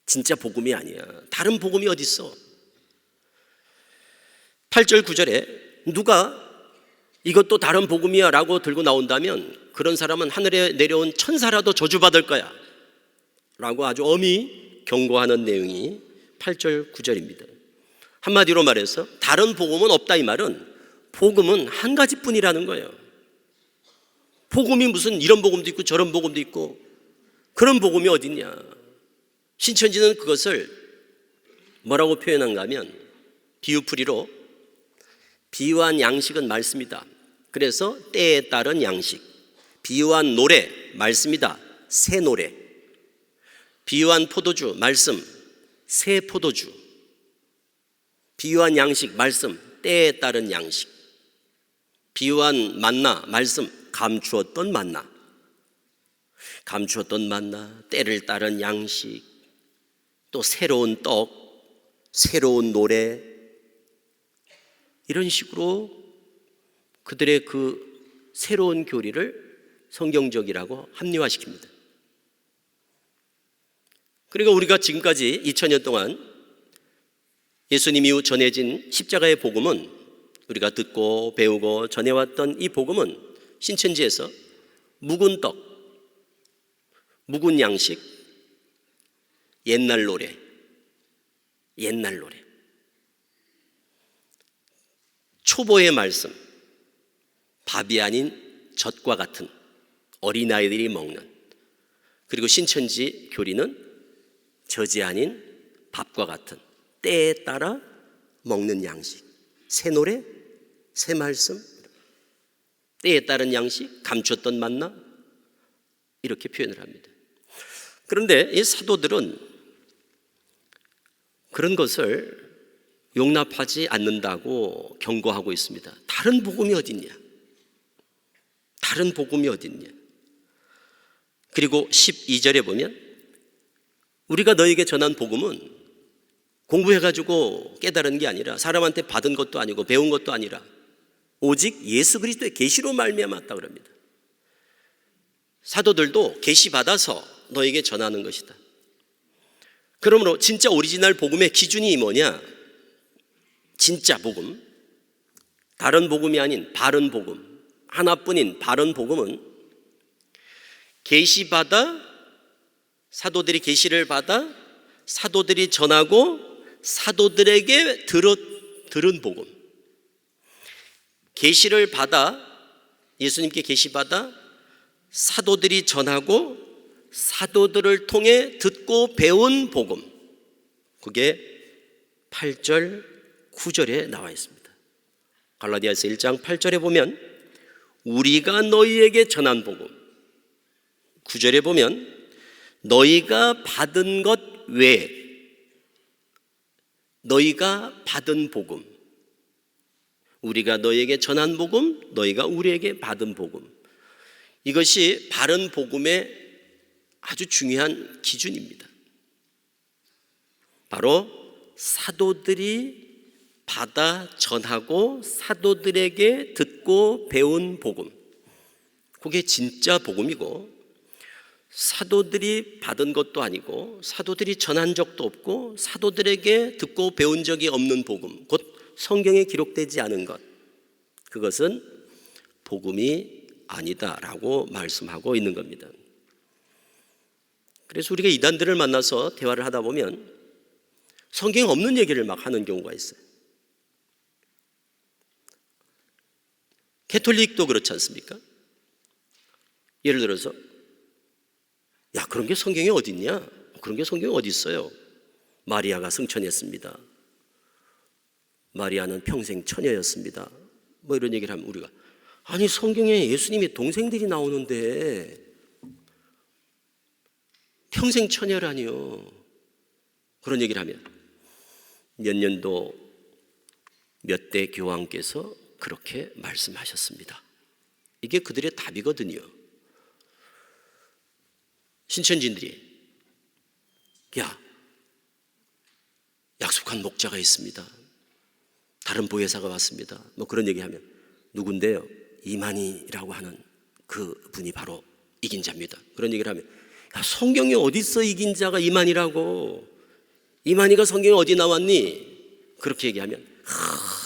진짜 복음이 아니야. 다른 복음이 어디 있어? 8절 9절에 누가 이것도 다른 복음이야 라고 들고 나온다면 그런 사람은 하늘에 내려온 천사라도 저주받을 거야 라고 아주 엄히 경고하는 내용이 8절 9절입니다. 한마디로 말해서 다른 복음은 없다 이 말은 복음은 한 가지뿐이라는 거예요. 복음이 무슨 이런 복음도 있고 저런 복음도 있고 그런 복음이 어딨냐. 신천지는 그것을 뭐라고 표현한가 하면 비유풀이로 비유한 양식은 말씀이다. 그래서 때에 따른 양식. 비유한 노래 말씀이다. 새 노래. 비유한 포도주 말씀 새 포도주. 비유한 양식 말씀 때에 따른 양식. 비유한 만나 말씀 감추었던 만나. 감추었던 만나 때를 따른 양식. 또 새로운 떡, 새로운 노래. 이런 식으로 그들의 그 새로운 교리를 성경적이라고 합리화시킵니다. 그러니까 우리가 지금까지 2000년 동안 예수님 이후 전해진 십자가의 복음은 우리가 듣고 배우고 전해왔던 이 복음은 신천지에서 묵은 떡, 묵은 양식, 옛날 노래, 옛날 노래. 초보의 말씀, 밥이 아닌 젖과 같은 어린아이들이 먹는, 그리고 신천지 교리는 젖이 아닌 밥과 같은 때에 따라 먹는 양식. 새 노래, 새 말씀, 때에 따른 양식, 감췄던 만나, 이렇게 표현을 합니다. 그런데 이 사도들은 그런 것을 용납하지 않는다고 경고하고 있습니다. 다른 복음이 어딨냐? 다른 복음이 어딨냐? 그리고 12절에 보면 우리가 너에게 전한 복음은 공부해가지고 깨달은 게 아니라 사람한테 받은 것도 아니고 배운 것도 아니라 오직 예수 그리스도의 계시로 말미암았다 그럽니다. 사도들도 계시 받아서 너에게 전하는 것이다. 그러므로 진짜 오리지널 복음의 기준이 뭐냐? 진짜 복음, 다른 복음이 아닌 바른 복음, 하나뿐인 바른 복음은 계시받아, 사도들이 계시를 받아 사도들이 전하고 사도들에게 들은 복음. 계시를 받아, 예수님께 계시받아 사도들이 전하고 사도들을 통해 듣고 배운 복음. 그게 8절 9절에 나와 있습니다. 갈라디아서 1장 8절에 보면 우리가 너희에게 전한 복음, 9절에 보면 너희가 받은 것 외에 너희가 받은 복음, 우리가 너희에게 전한 복음, 너희가 우리에게 받은 복음. 이것이 바른 복음의 아주 중요한 기준입니다. 바로 사도들이 받아 전하고 사도들에게 듣고 배운 복음. 그게 진짜 복음이고, 사도들이 받은 것도 아니고 사도들이 전한 적도 없고 사도들에게 듣고 배운 적이 없는 복음, 곧 성경에 기록되지 않은 것, 그것은 복음이 아니다라고 말씀하고 있는 겁니다. 그래서 우리가 이단들을 만나서 대화를 하다 보면 성경에 없는 얘기를 막 하는 경우가 있어요. 캐톨릭도 그렇지 않습니까? 예를 들어서 야, 그런 게 성경에 어디 있냐? 그런 게 성경에 어디 있어요? 마리아가 승천했습니다. 마리아는 평생 처녀였습니다. 뭐 이런 얘기를 하면 우리가 아니 성경에 예수님의 동생들이 나오는데 평생 처녀라니요. 그런 얘기를 하면 몇 년도 몇 대 교황께서 그렇게 말씀하셨습니다. 이게 그들의 답이거든요. 신천지인들이 야, 약속한 목자가 있습니다. 다른 보혜사가 왔습니다. 뭐 그런 얘기하면 누군데요? 이만희라고 하는 그 분이 바로 이긴 자입니다. 그런 얘기를 하면, 야, 성경에 어디 있어 이긴 자가 이만희라고? 이만희가 성경에 어디 나왔니? 그렇게 얘기하면,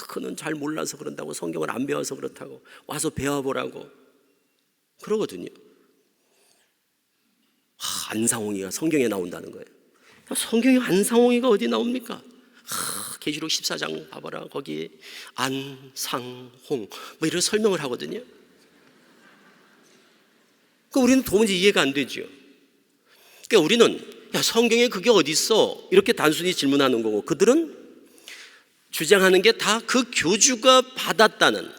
그는 잘 몰라서 그런다고, 성경을 안 배워서 그렇다고, 와서 배워보라고 그러거든요. 안상홍이가 성경에 나온다는 거예요. 성경에 안상홍이가 어디 나옵니까? 계시록 14장 봐봐라, 거기에 안상홍 뭐 이런 설명을 하거든요. 그러니까 우리는 도무지 이해가 안 되죠. 그러니까 우리는, 야, 성경에 그게 어디 있어? 이렇게 단순히 질문하는 거고, 그들은 주장하는 게 다 그 교주가 받았다는,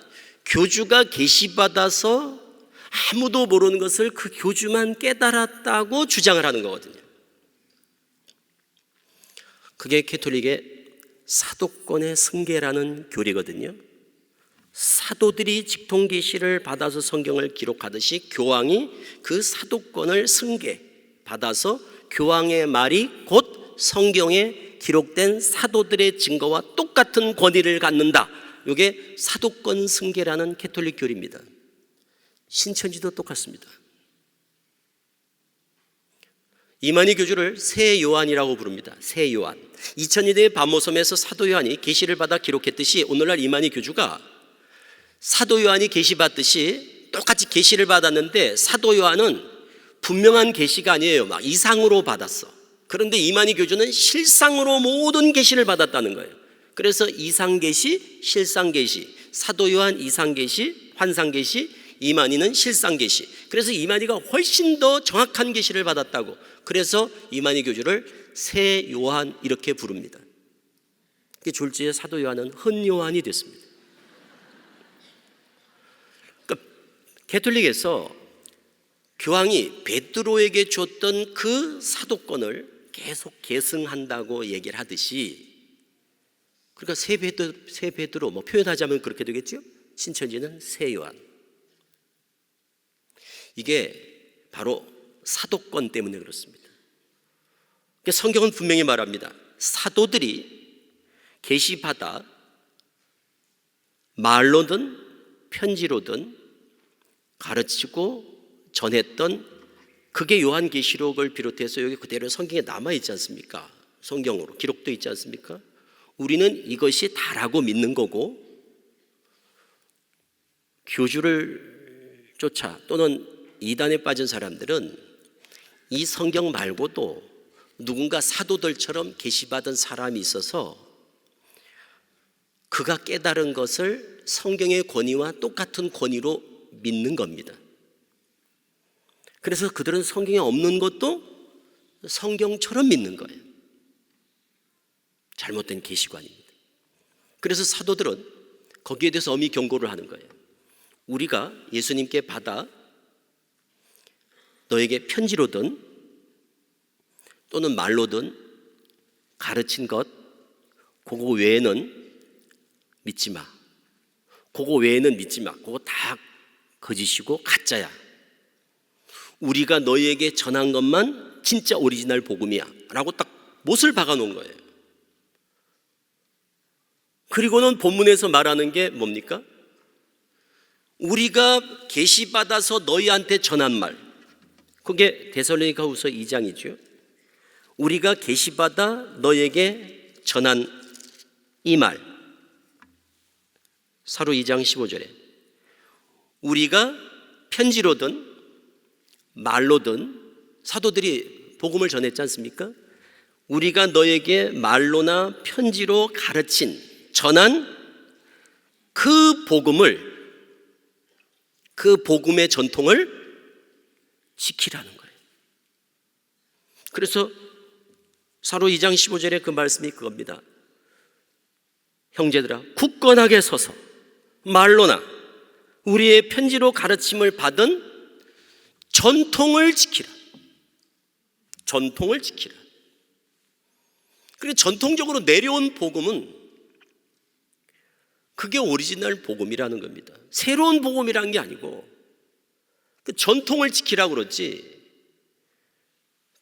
교주가 계시받아서 아무도 모르는 것을 그 교주만 깨달았다고 주장을 하는 거거든요. 그게 캐톨릭의 사도권의 승계라는 교리거든요. 사도들이 직통 계시를 받아서 성경을 기록하듯이 교황이 그 사도권을 승계 받아서 교황의 말이 곧 성경에 기록된 사도들의 증거와 똑같은 권위를 갖는다. 이게 사도권 승계라는 캐톨릭 교리입니다. 신천지도 똑같습니다. 이만희 교주를 새 요한이라고 부릅니다. 새 요한. 2000년대의 반모섬에서 사도 요한이 계시를 받아 기록했듯이, 오늘날 이만희 교주가 사도 요한이 계시 받듯이 똑같이 계시를 받았는데, 사도 요한은 분명한 계시가 아니에요. 막 이상으로 받았어. 그런데 이만희 교주는 실상으로 모든 계시를 받았다는 거예요. 그래서 이상계시, 실상계시, 사도 요한 이상계시, 환상계시, 이만희는 실상계시. 그래서 이만희가 훨씬 더 정확한 계시를 받았다고. 그래서 이만희 교주를 새 요한 이렇게 부릅니다. 졸지에 사도 요한은 흔 요한이 됐습니다. 그러니까 캐톨릭에서 교황이 베드로에게 줬던 그 사도권을 계속 계승한다고 얘기를 하듯이, 그러니까 새 베드로 뭐 표현하자면 그렇게 되겠죠. 신천지는 새 요한. 이게 바로 사도권 때문에 그렇습니다. 그러니까 성경은 분명히 말합니다. 사도들이 계시받아 말로든 편지로든 가르치고 전했던, 그게 요한계시록을 비롯해서 여기 그대로 성경에 남아있지 않습니까? 성경으로 기록되어 있지 않습니까? 우리는 이것이 다라고 믿는 거고, 교주를 쫓아 또는 이단에 빠진 사람들은 이 성경 말고도 누군가 사도들처럼 계시받은 사람이 있어서 그가 깨달은 것을 성경의 권위와 똑같은 권위로 믿는 겁니다. 그래서 그들은 성경에 없는 것도 성경처럼 믿는 거예요. 잘못된 계시관입니다. 그래서 사도들은 거기에 대해서 엄히 경고를 하는 거예요. 우리가 예수님께 받아 너에게 편지로든 또는 말로든 가르친 것, 그거 외에는 믿지 마. 그거 외에는 믿지 마. 그거 다 거짓이고 가짜야. 우리가 너희에게 전한 것만 진짜 오리지널 복음이야 라고 딱 못을 박아 놓은 거예요. 그리고는 본문에서 말하는 게 뭡니까? 우리가 계시받아서 너희한테 전한 말, 그게 데살로니가후서 2장이죠. 우리가 계시받아 너희에게 전한 이 말, 사로 2장 15절에 우리가 편지로든 말로든 사도들이 복음을 전했지 않습니까? 우리가 너에게 말로나 편지로 가르친, 전한 그 복음을, 그 복음의 전통을 지키라는 거예요. 그래서 사로 2장 15절에 그 말씀이 그겁니다. 형제들아, 굳건하게 서서 말로나 우리의 편지로 가르침을 받은 전통을 지키라. 전통을 지키라. 그리고 전통적으로 내려온 복음은 그게 오리지널 복음이라는 겁니다. 새로운 복음이라는 게 아니고 그 전통을 지키라고 그러지,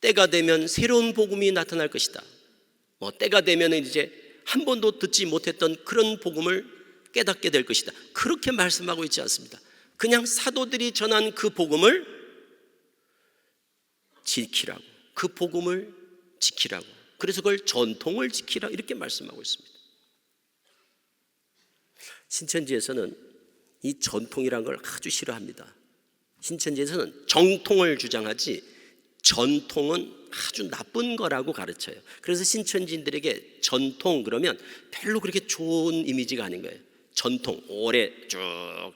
때가 되면 새로운 복음이 나타날 것이다, 뭐 때가 되면 이제 한 번도 듣지 못했던 그런 복음을 깨닫게 될 것이다, 그렇게 말씀하고 있지 않습니다. 그냥 사도들이 전한 그 복음을 지키라고, 그 복음을 지키라고, 그래서 그걸 전통을 지키라 이렇게 말씀하고 있습니다. 신천지에서는 이 전통이란 걸 아주 싫어합니다. 신천지에서는 정통을 주장하지 전통은 아주 나쁜 거라고 가르쳐요. 그래서 신천지인들에게 전통 그러면 별로 그렇게 좋은 이미지가 아닌 거예요. 전통, 오래 쭉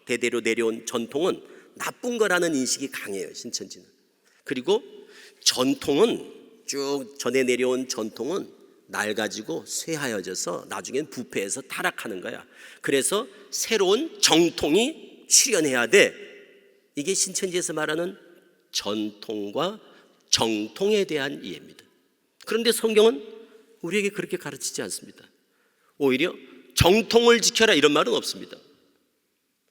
대대로 내려온 전통은 나쁜 거라는 인식이 강해요, 신천지는. 그리고 전통은 쭉 전해 내려온 전통은 낡아지고 쇠하여져서 나중엔 부패해서 타락하는 거야. 그래서 새로운 정통이 출현해야 돼. 이게 신천지에서 말하는 전통과 정통에 대한 이해입니다. 그런데 성경은 우리에게 그렇게 가르치지 않습니다. 오히려 정통을 지켜라 이런 말은 없습니다.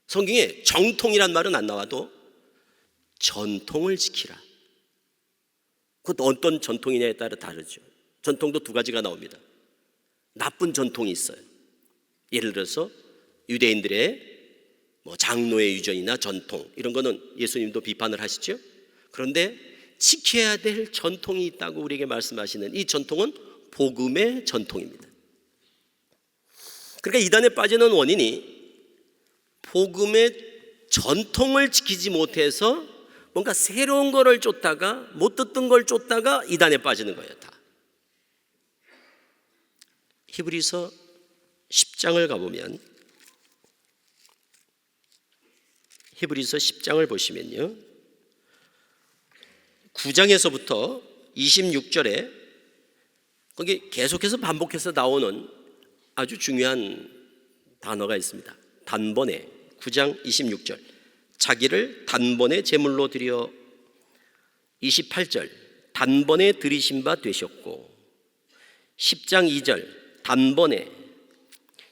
성경에 정통이란 말은 안 나와도 전통을 지키라. 그것도 어떤 전통이냐에 따라 다르죠. 전통도 두 가지가 나옵니다. 나쁜 전통이 있어요. 예를 들어서 유대인들의 장로의 유전이나 전통 이런 거는 예수님도 비판을 하시죠. 그런데 지켜야 될 전통이 있다고 우리에게 말씀하시는 이 전통은 복음의 전통입니다. 그러니까 이단에 빠지는 원인이 복음의 전통을 지키지 못해서 뭔가 새로운 거를 쫓다가 못 듣던 걸 쫓다가 이단에 빠지는 거예요. 다. 히브리서 10장을 가보면 히브리서 10장을 보시면요 9장에서부터 26절에 거기 계속해서 반복해서 나오는 아주 중요한 단어가 있습니다. 단번에 9장 26절 자기를 단번에 제물로 드려 28절 단번에 들이신 바 되셨고 10장 2절 단번에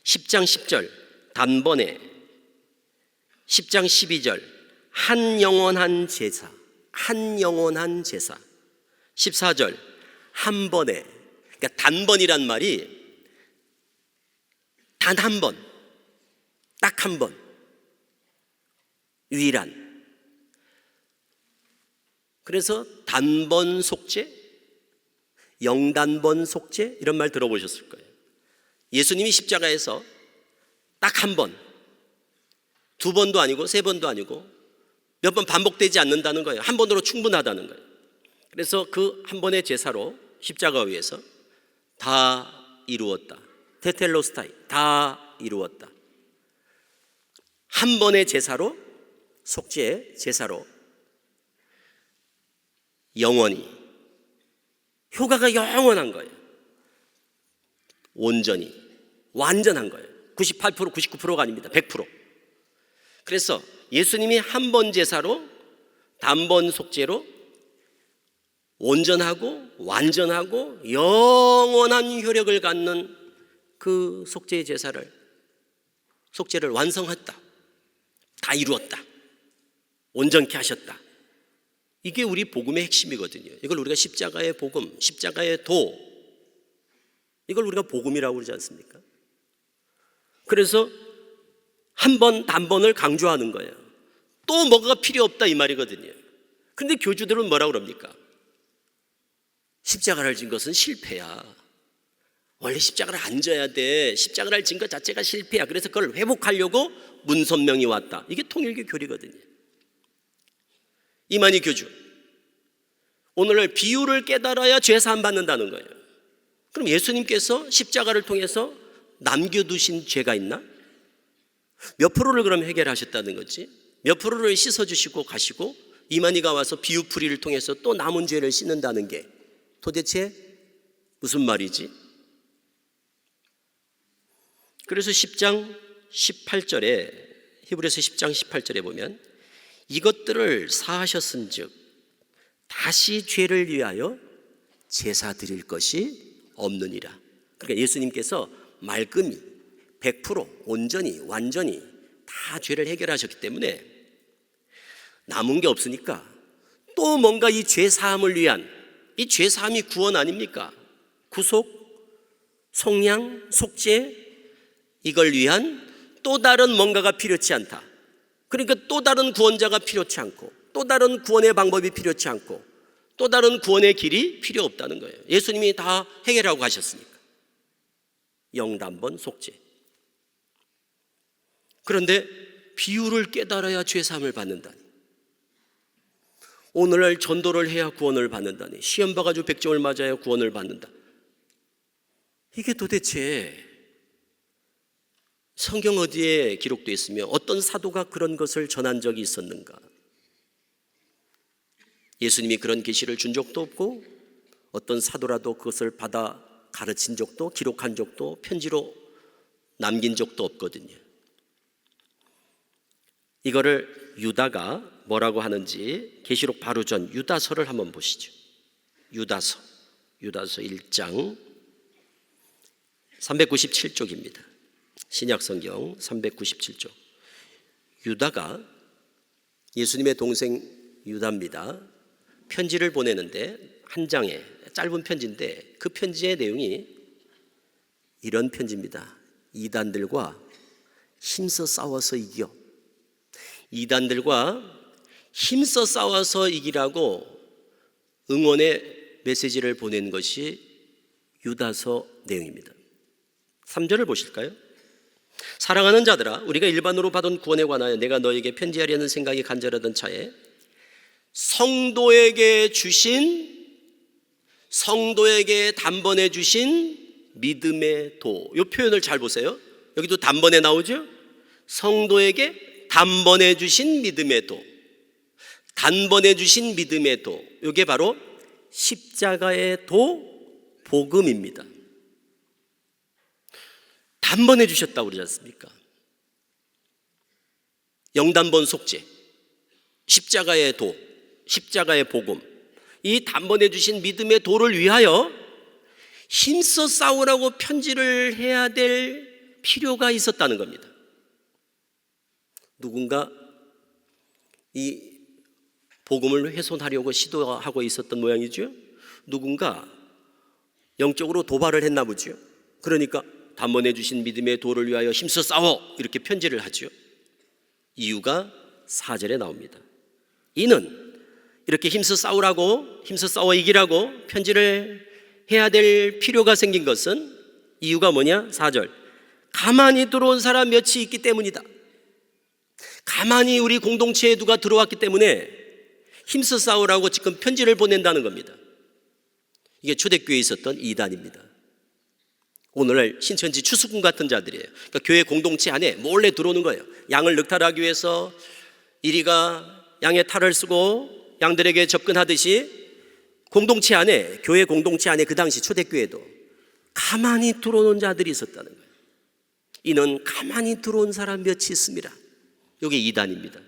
10장 10절 단번에 10장 12절 한 영원한 제사 한 영원한 제사 14절 한 번에 그러니까 단번이란 말이 단 한 번 딱 한 번 유일한 그래서 단번 속죄 영단번 속죄 이런 말 들어보셨을 거예요. 예수님이 십자가에서 딱 한 번, 두 번도 아니고 세 번도 아니고 몇 번 반복되지 않는다는 거예요. 한 번으로 충분하다는 거예요. 그래서 그 한 번의 제사로 십자가 위에서 다 이루었다. 테텔로스타이 다 이루었다. 한 번의 제사로 속죄의 제사로 영원히 효과가 영원한 거예요. 온전히 완전한 거예요. 98% 99%가 아닙니다. 100%. 그래서 예수님이 한 번 제사로 단번 속죄로 온전하고 완전하고 영원한 효력을 갖는 그 속죄의 속죄를 완성했다. 다 이루었다. 온전케 하셨다. 이게 우리 복음의 핵심이거든요. 이걸 우리가 십자가의 복음, 십자가의 도 이걸 우리가 복음이라고 그러지 않습니까? 그래서 한 번 단번을 강조하는 거예요. 또 뭐가 필요 없다 이 말이거든요. 그런데 교주들은 뭐라고 그럽니까? 십자가를 진 것은 실패야. 원래 십자가를 안 져야 돼. 십자가를 진 것 자체가 실패야. 그래서 그걸 회복하려고 문선명이 왔다. 이게 통일교 교리거든요. 이만희 교주 오늘날 비유를 깨달아야 죄 사함 받는다는 거예요. 그럼 예수님께서 십자가를 통해서 남겨두신 죄가 있나? 몇 프로를 그럼 해결하셨다는 거지? 몇 프로를 씻어주시고 가시고 이만희가 와서 비유풀이를 통해서 또 남은 죄를 씻는다는 게 도대체 무슨 말이지? 그래서 10장 18절에 히브리서 10장 18절에 보면 이것들을 사하셨은즉 다시 죄를 위하여 제사 드릴 것이 없느니라. 그러니까 예수님께서 말끔히 100% 온전히 완전히 다 죄를 해결하셨기 때문에 남은 게 없으니까 또 뭔가 이 죄 사함을 위한 이 죄 사함이 구원 아닙니까? 구속, 속량, 속죄 이걸 위한 또 다른 뭔가가 필요치 않다. 그러니까 또 다른 구원자가 필요치 않고, 또 다른 구원의 방법이 필요치 않고, 또 다른 구원의 길이 필요 없다는 거예요. 예수님이 다 해결하고 가셨으니까. 영단번 속죄. 그런데 비유를 깨달아야 죄사함을 받는다니, 오늘날 전도를 해야 구원을 받는다니, 시험 봐가지고 100점을 맞아야 구원을 받는다. 이게 도대체 성경 어디에 기록되어 있으며 어떤 사도가 그런 것을 전한 적이 있었는가? 예수님이 그런 계시를 준 적도 없고, 어떤 사도라도 그것을 받아 가르친 적도, 기록한 적도, 편지로 남긴 적도 없거든요. 이거를 유다가 뭐라고 하는지 계시록 바로 전 유다서를 한번 보시죠. 유다서 1장 397쪽입니다. 신약성경 397쪽. 유다가, 예수님의 동생 유다입니다, 편지를 보내는데, 한 장의 짧은 편지인데 그 편지의 내용이 이런 편지입니다. 이단들과 힘써 싸워서 이겨. 이단들과 힘써 싸워서 이기라고 응원의 메시지를 보낸 것이 유다서 내용입니다. 3절을 보실까요? 사랑하는 자들아, 우리가 일반으로 받은 구원에 관하여 내가 너에게 편지하려는 생각이 간절하던 차에 성도에게 단번에 주신 믿음의 도. 이 표현을 잘 보세요. 여기도 단번에 나오죠? 성도에게 단번에 주신 믿음의 도. 단번에 주신 믿음의 도. 이게 바로 십자가의 도, 복음입니다. 단번에 주셨다고 그러지 않습니까? 영단번 속죄, 십자가의 도, 십자가의 복음, 이 단번에 주신 믿음의 도를 위하여 힘써 싸우라고 편지를 해야 될 필요가 있었다는 겁니다. 누군가 이 복음을 훼손하려고 시도하고 있었던 모양이죠. 누군가 영적으로 도발을 했나 보죠. 그러니까 단번에 주신 믿음의 도를 위하여 힘써 싸워, 이렇게 편지를 하죠. 이유가 4절에 나옵니다. 이는 이렇게 힘써 싸우라고, 힘써 싸워 이기라고 편지를 해야 될 필요가 생긴 것은, 이유가 뭐냐? 4절. 가만히 들어온 사람 몇이 있기 때문이다. 가만히 우리 공동체에 누가 들어왔기 때문에 힘써 싸우라고 지금 편지를 보낸다는 겁니다. 이게 초대교회에 있었던 이단입니다. 오늘날 신천지 추수꾼 같은 자들이에요. 그러니까 교회 공동체 안에 몰래 들어오는 거예요. 양을 늑탈하기 위해서 이리가 양의 탈을 쓰고 양들에게 접근하듯이 공동체 안에, 교회 공동체 안에 그 당시 초대교회도 가만히 들어오는 자들이 있었다는 거예요. 이는 가만히 들어온 사람 몇이 있습니다. 이게 이단입니다.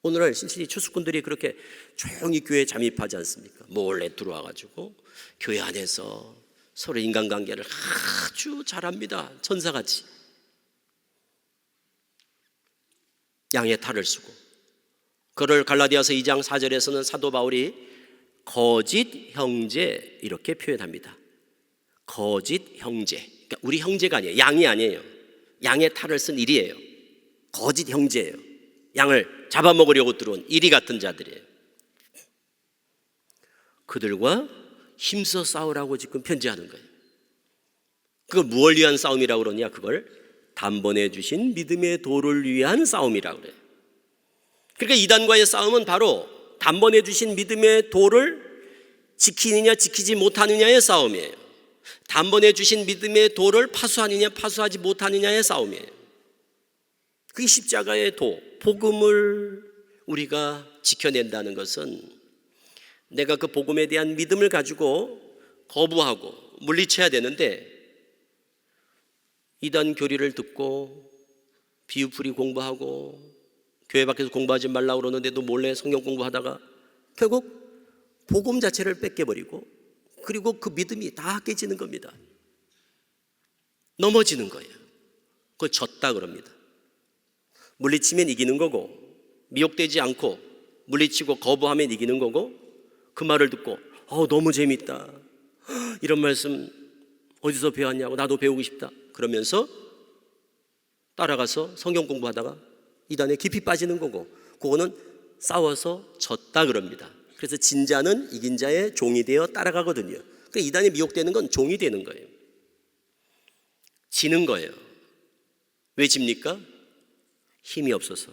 오늘날 신천지 추수꾼들이 그렇게 조용히 교회에 잠입하지 않습니까? 몰래 들어와가지고 교회 안에서 서로 인간관계를 아주 잘합니다. 천사같이. 양의 탈을 쓰고. 그를 갈라디아서 2장 4절에서는 사도 바울이 거짓 형제 이렇게 표현합니다. 거짓 형제. 그러니까 우리 형제가 아니에요. 양이 아니에요. 양의 탈을 쓴 일이에요. 거짓 형제예요. 양을 잡아먹으려고 들어온 이리 같은 자들이에요. 그들과 힘써 싸우라고 지금 편지하는 거예요. 그걸 무엇을 위한 싸움이라고 그러냐? 그걸 단번에 주신 믿음의 도를 위한 싸움이라고 그래요. 그러니까 이단과의 싸움은 바로 단번에 주신 믿음의 도를 지키느냐 지키지 못하느냐의 싸움이에요. 단번에 주신 믿음의 도를 파수하느냐 파수하지 못하느냐의 싸움이에요. 그 십자가의 도, 복음을 우리가 지켜낸다는 것은 내가 그 복음에 대한 믿음을 가지고 거부하고 물리쳐야 되는데, 이단 교리를 듣고 비유풀이 공부하고 교회 밖에서 공부하지 말라고 그러는데도 몰래 성경 공부하다가 결국 복음 자체를 뺏겨버리고, 그리고 그 믿음이 다 깨지는 겁니다. 넘어지는 거예요. 그걸 졌다 그럽니다. 물리치면 이기는 거고, 미혹되지 않고 물리치고 거부하면 이기는 거고, 그 말을 듣고 너무 재밌다, 이런 말씀 어디서 배웠냐고, 나도 배우고 싶다 그러면서 따라가서 성경 공부하다가 이단에 깊이 빠지는 거고, 그거는 싸워서 졌다 그럽니다. 그래서 진 자는 이긴 자의 종이 되어 따라가거든요. 그러니까 이단에 미혹되는 건 종이 되는 거예요. 지는 거예요. 왜 집니까? 힘이 없어서.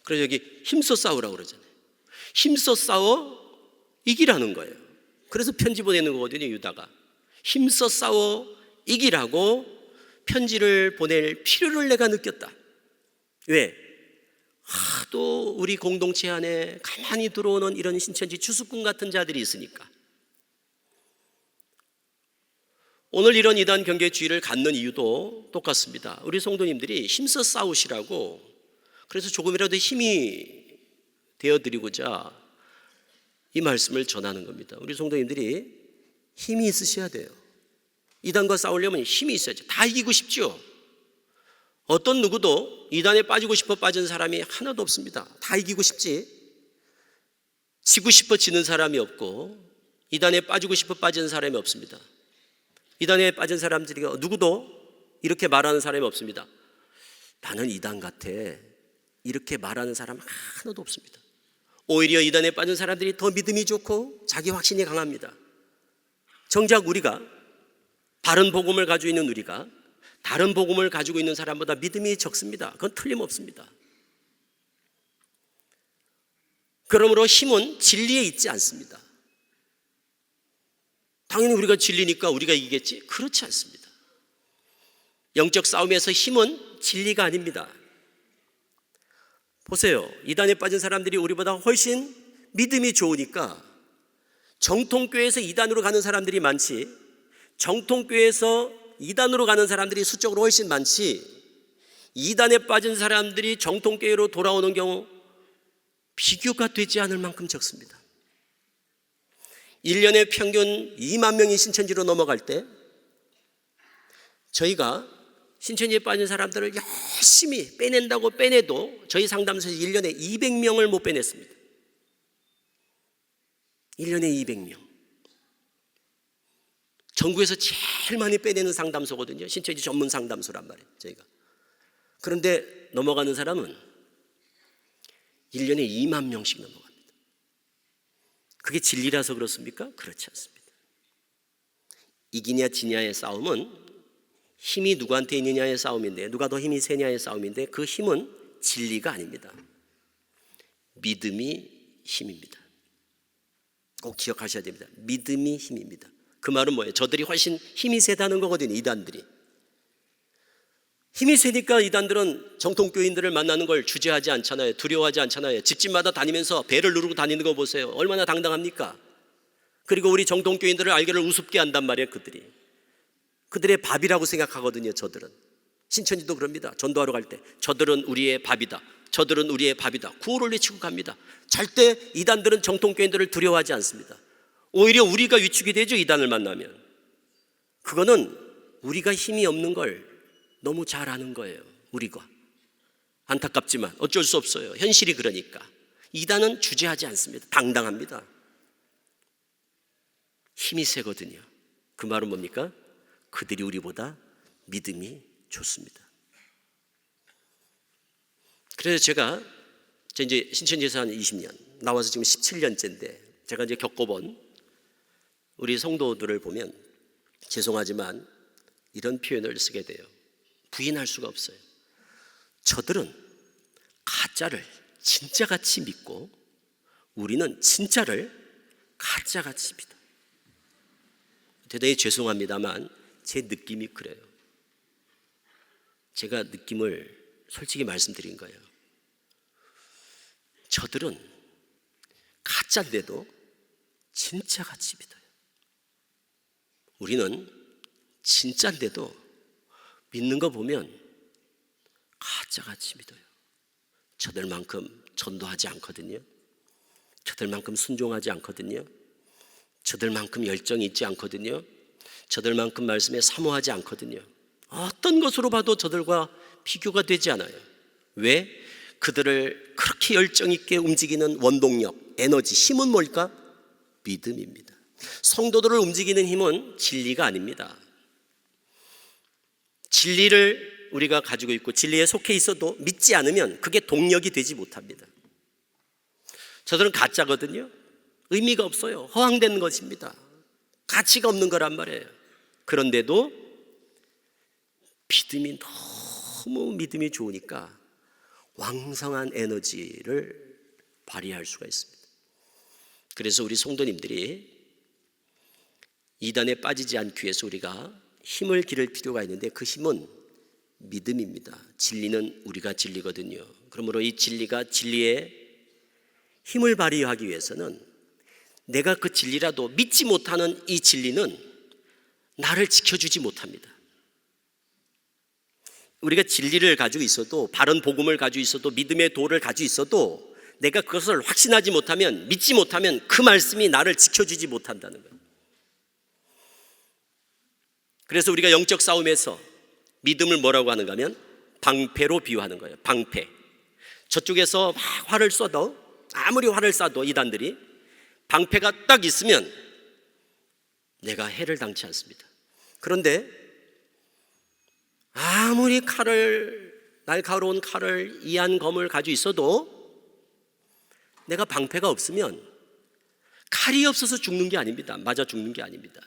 그래서 여기 힘써 싸우라고 그러잖아요. 힘써 싸워 이기라는 거예요. 그래서 편지 보내는 거거든요, 유다가. 힘써 싸워 이기라고 편지를 보낼 필요를 내가 느꼈다. 왜? 하도 우리 공동체 안에 가만히 들어오는 이런 신천지 주수꾼 같은 자들이 있으니까. 오늘 이런 이단 경계 주의를 갖는 이유도 똑같습니다. 우리 성도님들이 힘써 싸우시라고, 그래서 조금이라도 힘이 되어드리고자 이 말씀을 전하는 겁니다. 우리 성도님들이 힘이 있으셔야 돼요. 이단과 싸우려면 힘이 있어야죠. 다 이기고 싶죠. 어떤 누구도 이단에 빠지고 싶어 빠진 사람이 하나도 없습니다. 다 이기고 싶지. 지고 싶어 지는 사람이 없고, 이단에 빠지고 싶어 빠진 사람이 없습니다. 이단에 빠진 사람들이 누구도 이렇게 말하는 사람이 없습니다. 나는 이단 같아. 이렇게 말하는 사람 하나도 없습니다. 오히려 이단에 빠진 사람들이 더 믿음이 좋고 자기 확신이 강합니다. 정작 우리가, 바른 복음을 가지고 있는 우리가 다른 복음을 가지고 있는 사람보다 믿음이 적습니다. 그건 틀림없습니다. 그러므로 힘은 진리에 있지 않습니다. 당연히 우리가 진리니까 우리가 이기겠지? 그렇지 않습니다. 영적 싸움에서 힘은 진리가 아닙니다. 보세요. 이단에 빠진 사람들이 우리보다 훨씬 믿음이 좋으니까 정통교회에서 이단으로 가는 사람들이 많지, 정통교회에서 이단으로 가는 사람들이 수적으로 훨씬 많지, 이단에 빠진 사람들이 정통교회로 돌아오는 경우 비교가 되지 않을 만큼 적습니다. 1년에 평균 2만 명이 신천지로 넘어갈 때 저희가 신천지에 빠진 사람들을 열심히 빼낸다고 빼내도 저희 상담소에서 1년에 200명을 못 빼냈습니다. 1년에 200명. 전국에서 제일 많이 빼내는 상담소거든요. 신천지 전문 상담소란 말이에요, 저희가. 그런데 넘어가는 사람은 1년에 2만 명씩 넘어갑니다. 그게 진리라서 그렇습니까? 그렇지 않습니다. 이기냐 지냐의 싸움은 힘이 누구한테 있느냐의 싸움인데, 누가 더 힘이 세냐의 싸움인데, 그 힘은 진리가 아닙니다. 믿음이 힘입니다. 꼭 기억하셔야 됩니다. 믿음이 힘입니다. 그 말은 뭐예요? 저들이 훨씬 힘이 세다는 거거든요. 이단들이 힘이 세니까 이단들은 정통교인들을 만나는 걸 주저하지 않잖아요. 두려워하지 않잖아요. 집집마다 다니면서 배를 누르고 다니는 거 보세요. 얼마나 당당합니까? 그리고 우리 정통교인들을 알기를 우습게 한단 말이에요. 그들의 밥이라고 생각하거든요. 저들은. 신천지도 그럽니다. 전도하러 갈 때 저들은 우리의 밥이다, 저들은 우리의 밥이다, 구호를 외치고 갑니다. 절대 이단들은 정통교인들을 두려워하지 않습니다. 오히려 우리가 위축이 되죠. 이단을 만나면. 그거는 우리가 힘이 없는 걸 너무 잘 아는 거예요. 우리가. 안타깝지만 어쩔 수 없어요. 현실이 그러니까. 이단은 주저하지 않습니다. 당당합니다. 힘이 세거든요. 그 말은 뭡니까? 그들이 우리보다 믿음이 좋습니다. 그래서 제가 이제 신천지에서 한 20년 나와서 지금 17년째인데 제가 이제 겪어본 우리 성도들을 보면 죄송하지만 이런 표현을 쓰게 돼요. 부인할 수가 없어요. 저들은 가짜를 진짜같이 믿고 우리는 진짜를 가짜같이 믿어. 대단히 죄송합니다만 제 느낌이 그래요. 제가 느낌을 솔직히 말씀드린 거예요. 저들은 가짜인데도 진짜같이 믿어요. 우리는 진짜인데도 믿는 거 보면 가짜같이 믿어요. 저들만큼 전도하지 않거든요. 저들만큼 순종하지 않거든요. 저들만큼 열정이 있지 않거든요. 저들만큼 말씀에 사모하지 않거든요. 어떤 것으로 봐도 저들과 비교가 되지 않아요. 왜? 그들을 그렇게 열정 있게 움직이는 원동력, 에너지, 힘은 뭘까? 믿음입니다. 성도들을 움직이는 힘은 진리가 아닙니다. 진리를 우리가 가지고 있고 진리에 속해 있어도 믿지 않으면 그게 동력이 되지 못합니다. 저들은 가짜거든요. 의미가 없어요. 허황된 것입니다. 가치가 없는 거란 말이에요. 그런데도 너무 믿음이 좋으니까 왕성한 에너지를 발휘할 수가 있습니다. 그래서 우리 성도님들이 이단에 빠지지 않기 위해서 우리가 힘을 기를 필요가 있는데 그 힘은 믿음입니다. 진리는 우리가 진리거든요. 그러므로 이 진리가 진리의 힘을 발휘하기 위해서는 내가 그 진리라도 믿지 못하는 이 진리는 나를 지켜주지 못합니다. 우리가 진리를 가지고 있어도, 바른 복음을 가지고 있어도, 믿음의 도를 가지고 있어도 내가 그것을 확신하지 못하면, 믿지 못하면 그 말씀이 나를 지켜주지 못한다는 거예요. 그래서 우리가 영적 싸움에서 믿음을 뭐라고 하는가 하면 방패로 비유하는 거예요. 방패. 저쪽에서 막 활을 쏴도, 아무리 활을 쏴도 이단들이 방패가 딱 있으면 내가 해를 당치 않습니다. 그런데 아무리 날카로운 칼을, 이한 검을 가지고 있어도 내가 방패가 없으면 칼이 없어서 죽는 게 아닙니다. 맞아 죽는 게 아닙니다.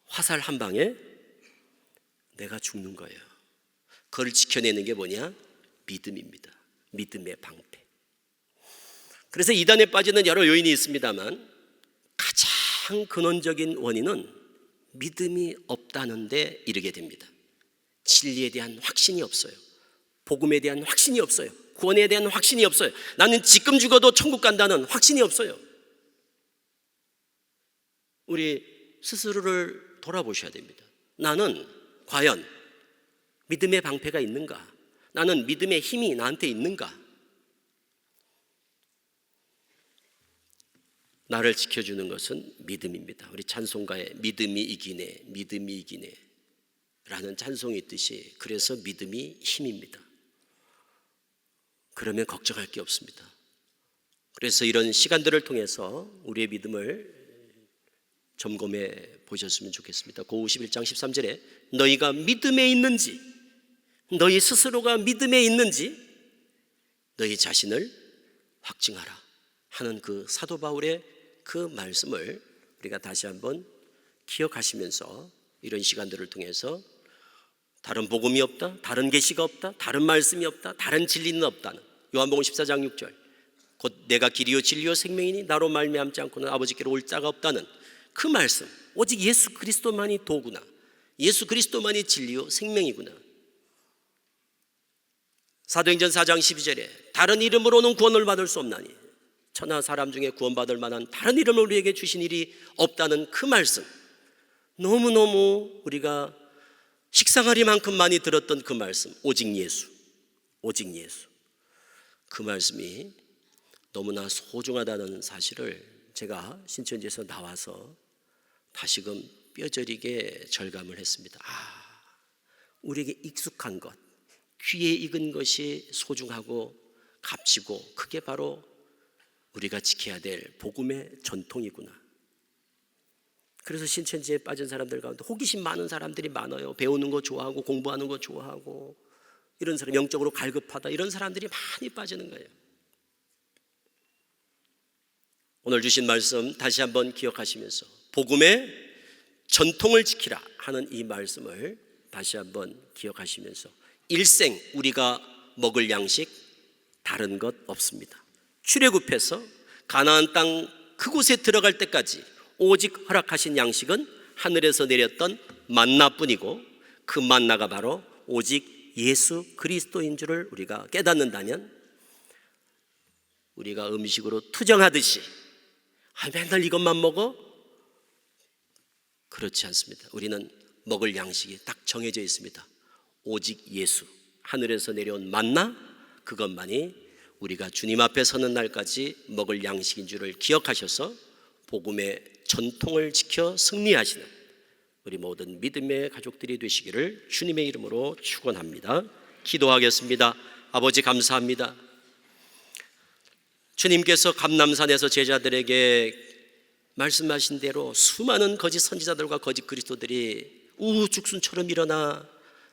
화살 한 방에 내가 죽는 거예요. 그걸 지켜내는 게 뭐냐? 믿음입니다. 믿음의 방패. 그래서 이단에 빠지는 여러 요인이 있습니다만 가장 근원적인 원인은 믿음이 없다는 데 이르게 됩니다. 진리에 대한 확신이 없어요. 복음에 대한 확신이 없어요. 구원에 대한 확신이 없어요. 나는 지금 죽어도 천국 간다는 확신이 없어요. 우리 스스로를 돌아보셔야 됩니다. 나는 과연 믿음의 방패가 있는가? 나는 믿음의 힘이 나한테 있는가? 나를 지켜주는 것은 믿음입니다. 우리 찬송가에 믿음이 이기네, 믿음이 이기네 라는 찬송이 있듯이, 그래서 믿음이 힘입니다. 그러면 걱정할 게 없습니다. 그래서 이런 시간들을 통해서 우리의 믿음을 점검해 보셨으면 좋겠습니다. 고 51장 13절에 너희가 믿음에 있는지, 너희 스스로가 믿음에 있는지 너희 자신을 확증하라 하는 그 사도 바울의 그 말씀을 우리가 다시 한번 기억하시면서 이런 시간들을 통해서 다른 복음이 없다, 다른 계시가 없다, 다른 말씀이 없다, 다른 진리는 없다는 요한복음 14장 6절 곧 내가 길이요 진리요 생명이니 나로 말미암지 않고는 아버지께로 올 자가 없다는 그 말씀, 오직 예수 그리스도만이 도구나, 예수 그리스도만이 진리요 생명이구나. 사도행전 4장 12절에 다른 이름으로는 구원을 받을 수 없나니 천하 사람 중에 구원받을 만한 다른 이름을 우리에게 주신 일이 없다는 그 말씀, 너무너무 우리가 식상하리만큼 많이 들었던 그 말씀, 오직 예수, 오직 예수, 그 말씀이 너무나 소중하다는 사실을 제가 신천지에서 나와서 다시금 뼈저리게 절감을 했습니다. 우리에게 익숙한 것, 귀에 익은 것이 소중하고 값지고 그게 바로 우리가 지켜야 될 복음의 전통이구나. 그래서 신천지에 빠진 사람들 가운데 호기심 많은 사람들이 많아요. 배우는 거 좋아하고 공부하는 거 좋아하고 이런 사람, 영적으로 갈급하다, 이런 사람들이 많이 빠지는 거예요. 오늘 주신 말씀 다시 한번 기억하시면서 복음의 전통을 지키라 하는 이 말씀을 다시 한번 기억하시면서 일생 우리가 먹을 양식 다른 것 없습니다. 출애굽해서 가나안 땅 그곳에 들어갈 때까지 오직 허락하신 양식은 하늘에서 내렸던 만나뿐이고 그 만나가 바로 오직 예수 그리스도인 줄을 우리가 깨닫는다면 우리가 음식으로 투정하듯이 맨날 이것만 먹어? 그렇지 않습니다. 우리는 먹을 양식이 딱 정해져 있습니다. 오직 예수, 하늘에서 내려온 만나, 그것만이 우리가 주님 앞에 서는 날까지 먹을 양식인 줄을 기억하셔서 복음의 전통을 지켜 승리하시는 우리 모든 믿음의 가족들이 되시기를 주님의 이름으로 축원합니다. 기도하겠습니다. 아버지 감사합니다. 주님께서 감람산에서 제자들에게 말씀하신 대로 수많은 거짓 선지자들과 거짓 그리스도들이 우후죽순처럼 일어나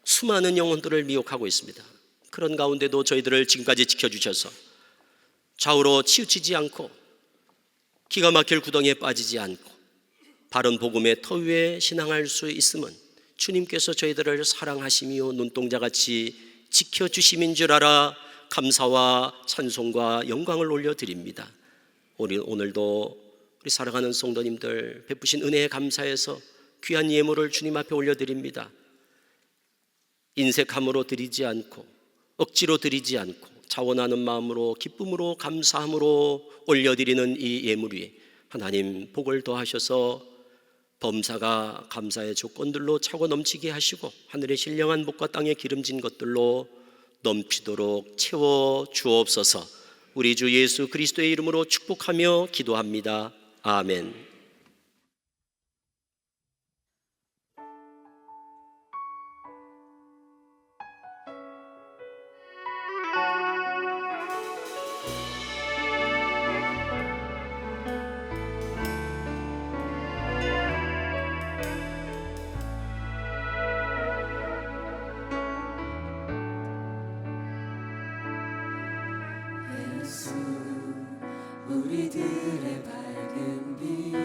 수많은 영혼들을 미혹하고 있습니다. 그런 가운데도 저희들을 지금까지 지켜주셔서 좌우로 치우치지 않고 기가 막힐 구덩이에 빠지지 않고 바른 복음의 터 위에 신앙할 수 있음은 주님께서 저희들을 사랑하시며 눈동자같이 지켜주심인 줄 알아 감사와 찬송과 영광을 올려드립니다. 우리 오늘도 우리 사랑하는 성도님들 베푸신 은혜에 감사해서 귀한 예물을 주님 앞에 올려드립니다. 인색함으로 드리지 않고 억지로 드리지 않고 자원하는 마음으로 기쁨으로 감사함으로 올려드리는 이 예물 위에 하나님 복을 더하셔서 범사가 감사의 조건들로 차고 넘치게 하시고 하늘의 신령한 복과 땅에 기름진 것들로 넘치도록 채워 주옵소서. 우리 주 예수 그리스도의 이름으로 축복하며 기도합니다. 아멘. 예수 우리들의 밝은 빛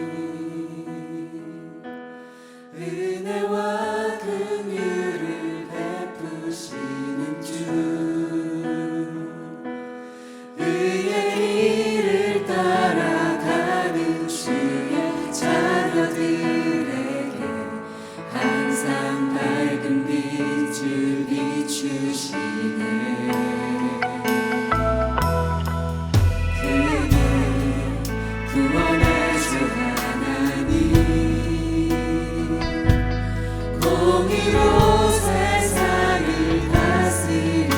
은혜와 긍휼을 베푸시는 주 의의 길을 따라가는 주의 자녀들에게 항상 밝은 빛을 비추시네. 구원의 주 하나님 공의로 세상을 다스리시네.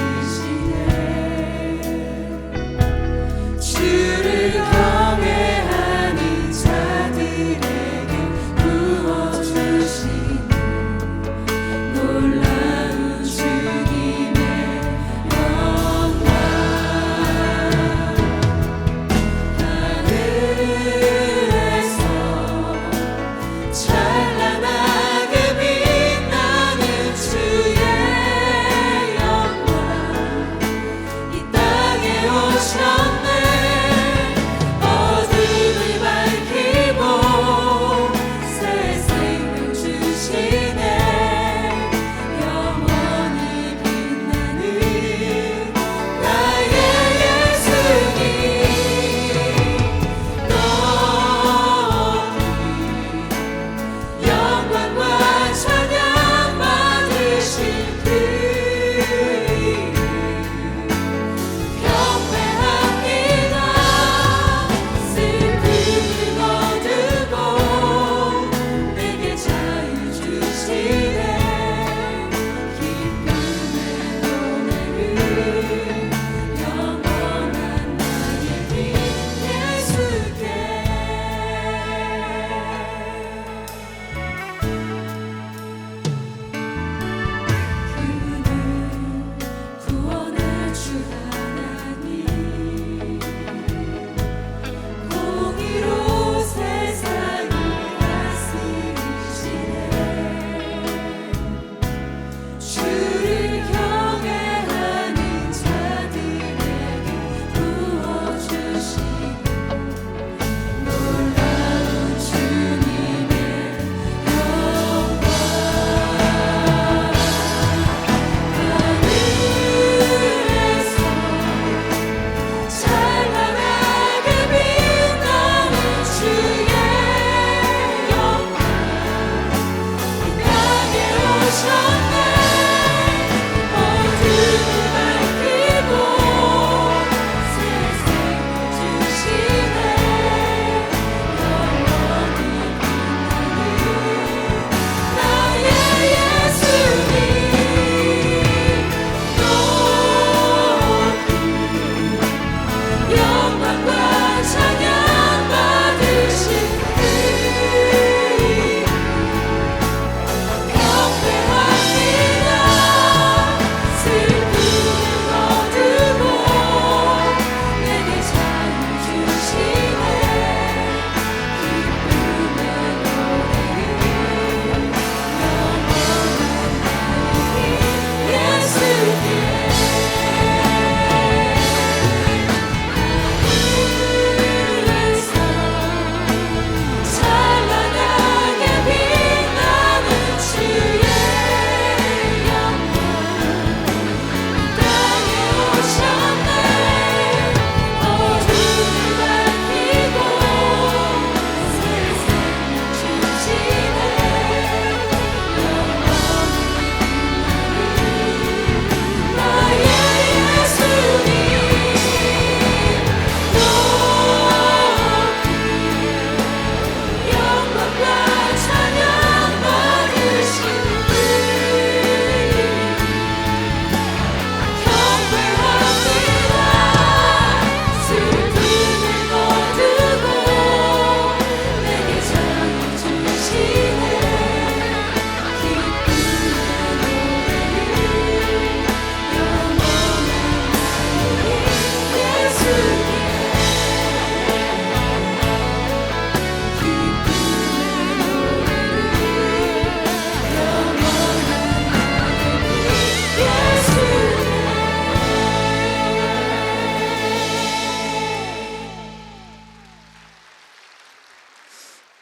주를 경외하는 자들에게 부어주시는 놀라운 주님의 영광 하늘에서 찬란하게 빛나는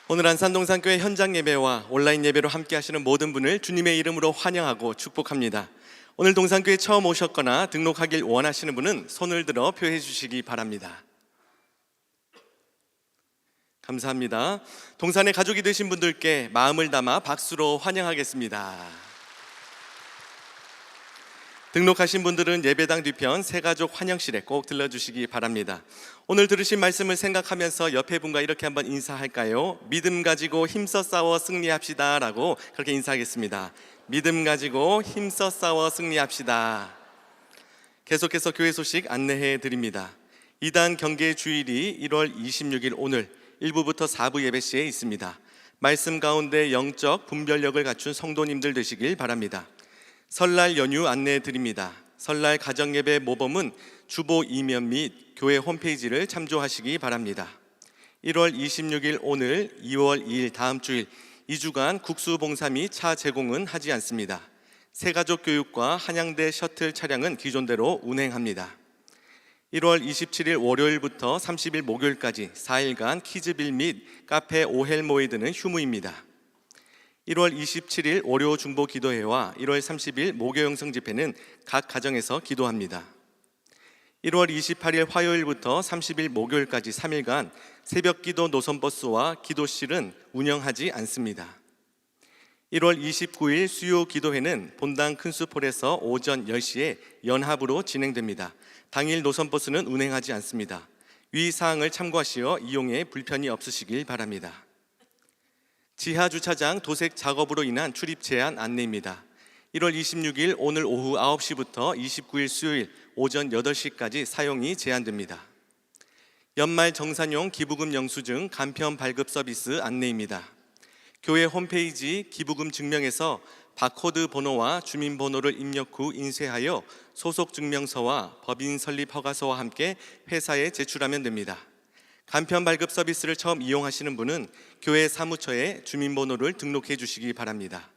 오늘 안산동산교회 현장 예배와 온라인 예배로 함께 하시는 모든 분을 주님의 이름으로 환영하고 축복합니다. 오늘 동산교회 처음 오셨거나 등록하길 원하시는 분은 손을 들어 표해 주시기 바랍니다. 감사합니다. 동산의 가족이 되신 분들께 마음을 담아 박수로 환영하겠습니다. 등록하신 분들은 예배당 뒤편 새가족 환영실에 꼭 들러주시기 바랍니다. 오늘 들으신 말씀을 생각하면서 옆에 분과 이렇게 한번 인사할까요? 믿음 가지고 힘써 싸워 승리합시다 라고 그렇게 인사하겠습니다. 믿음 가지고 힘써 싸워 승리합시다. 계속해서 교회 소식 안내해 드립니다. 2단 경계 주일이 1월 26일 오늘 1부부터 4부 예배 시에 있습니다. 말씀 가운데 영적 분별력을 갖춘 성도님들 되시길 바랍니다. 설날 연휴 안내해 드립니다. 설날 가정예배 모범은 주보 이면 및 교회 홈페이지를 참조하시기 바랍니다. 1월 26일 오늘 2월 2일 다음 주일 2주간 국수봉사 및 차 제공은 하지 않습니다. 새가족 교육과 한양대 셔틀 차량은 기존대로 운행합니다. 1월 27일 월요일부터 30일 목요일까지 4일간 키즈빌 및 카페 오헬모에 드는 휴무입니다. 1월 27일 월요 중보 기도회와 1월 30일 목요 영성 집회는 각 가정에서 기도합니다. 1월 28일 화요일부터 30일 목요일까지 3일간 새벽 기도 노선버스와 기도실은 운영하지 않습니다. 1월 29일 수요 기도회는 본당 큰수폴에서 오전 10시에 연합으로 진행됩니다. 당일 노선버스는 운행하지 않습니다. 위 사항을 참고하시어 이용에 불편이 없으시길 바랍니다. 지하 주차장 도색 작업으로 인한 출입 제한 안내입니다. 1월 26일 오늘 오후 9시부터 29일 수요일 오전 8시까지 사용이 제한됩니다. 연말 정산용 기부금 영수증 간편 발급 서비스 안내입니다. 교회 홈페이지 기부금 증명에서 바코드 번호와 주민번호를 입력 후 인쇄하여 소속 증명서와 법인 설립 허가서와 함께 회사에 제출하면 됩니다. 간편 발급 서비스를 처음 이용하시는 분은 교회 사무처에 주민번호를 등록해 주시기 바랍니다.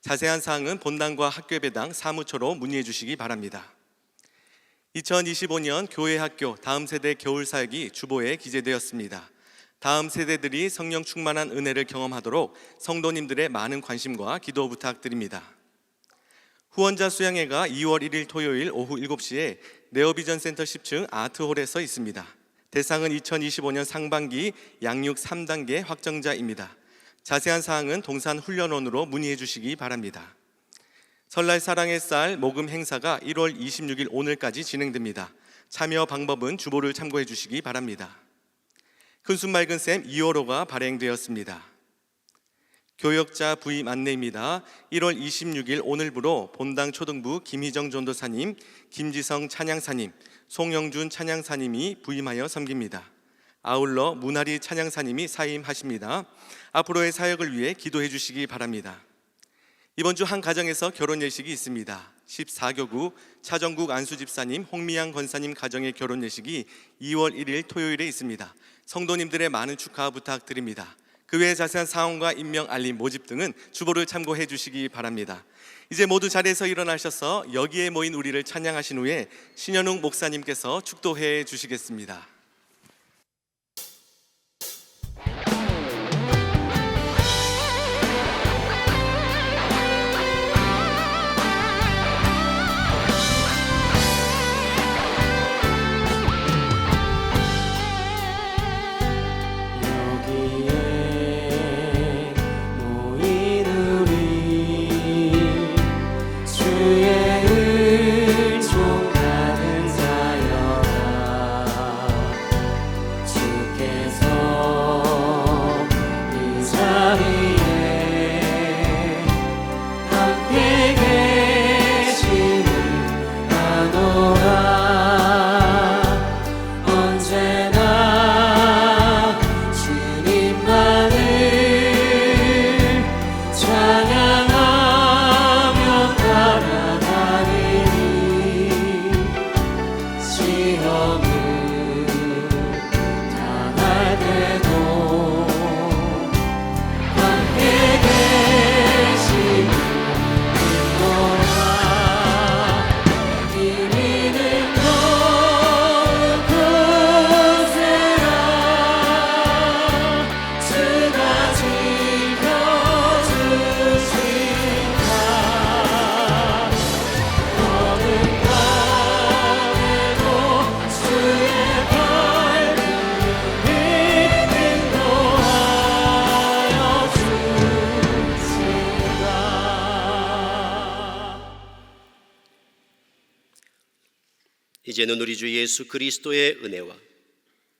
자세한 사항은 본당과 학교배당 사무처로 문의해 주시기 바랍니다. 2025년 교회 학교 다음 세대 겨울 사역이 주보에 기재되었습니다. 다음 세대들이 성령 충만한 은혜를 경험하도록 성도님들의 많은 관심과 기도 부탁드립니다. 후원자 수양회가 2월 1일 토요일 오후 7시에 네오비전 센터 10층 아트홀에서 있습니다. 대상은 2025년 상반기 양육 3단계 확정자입니다. 자세한 사항은 동산훈련원으로 문의해 주시기 바랍니다. 설날 사랑의 쌀 모금 행사가 1월 26일 오늘까지 진행됩니다. 참여 방법은 주보를 참고해 주시기 바랍니다. 큰순 맑은 샘 2호로가 발행되었습니다. 교역자 부임 안내입니다. 1월 26일 오늘부로 본당 초등부 김희정 전도사님, 김지성 찬양사님, 송영준 찬양사님이 부임하여 섬깁니다. 아울러 문하리 찬양사님이 사임하십니다. 앞으로의 사역을 위해 기도해 주시기 바랍니다. 이번 주 한 가정에서 결혼 예식이 있습니다. 14교구 차정국 안수집사님, 홍미양 권사님 가정의 결혼 예식이 2월 1일 토요일에 있습니다. 성도님들의 많은 축하 부탁드립니다. 그 외의 자세한 사항과 임명, 알림, 모집 등은 주보를 참고해 주시기 바랍니다. 이제 모두 자리에서 일어나셔서 여기에 모인 우리를 찬양하신 후에 신현웅 목사님께서 축도해 주시겠습니다. 주의 은총 가득 쌓여라 이제는 우리 주 예수 그리스도의 은혜와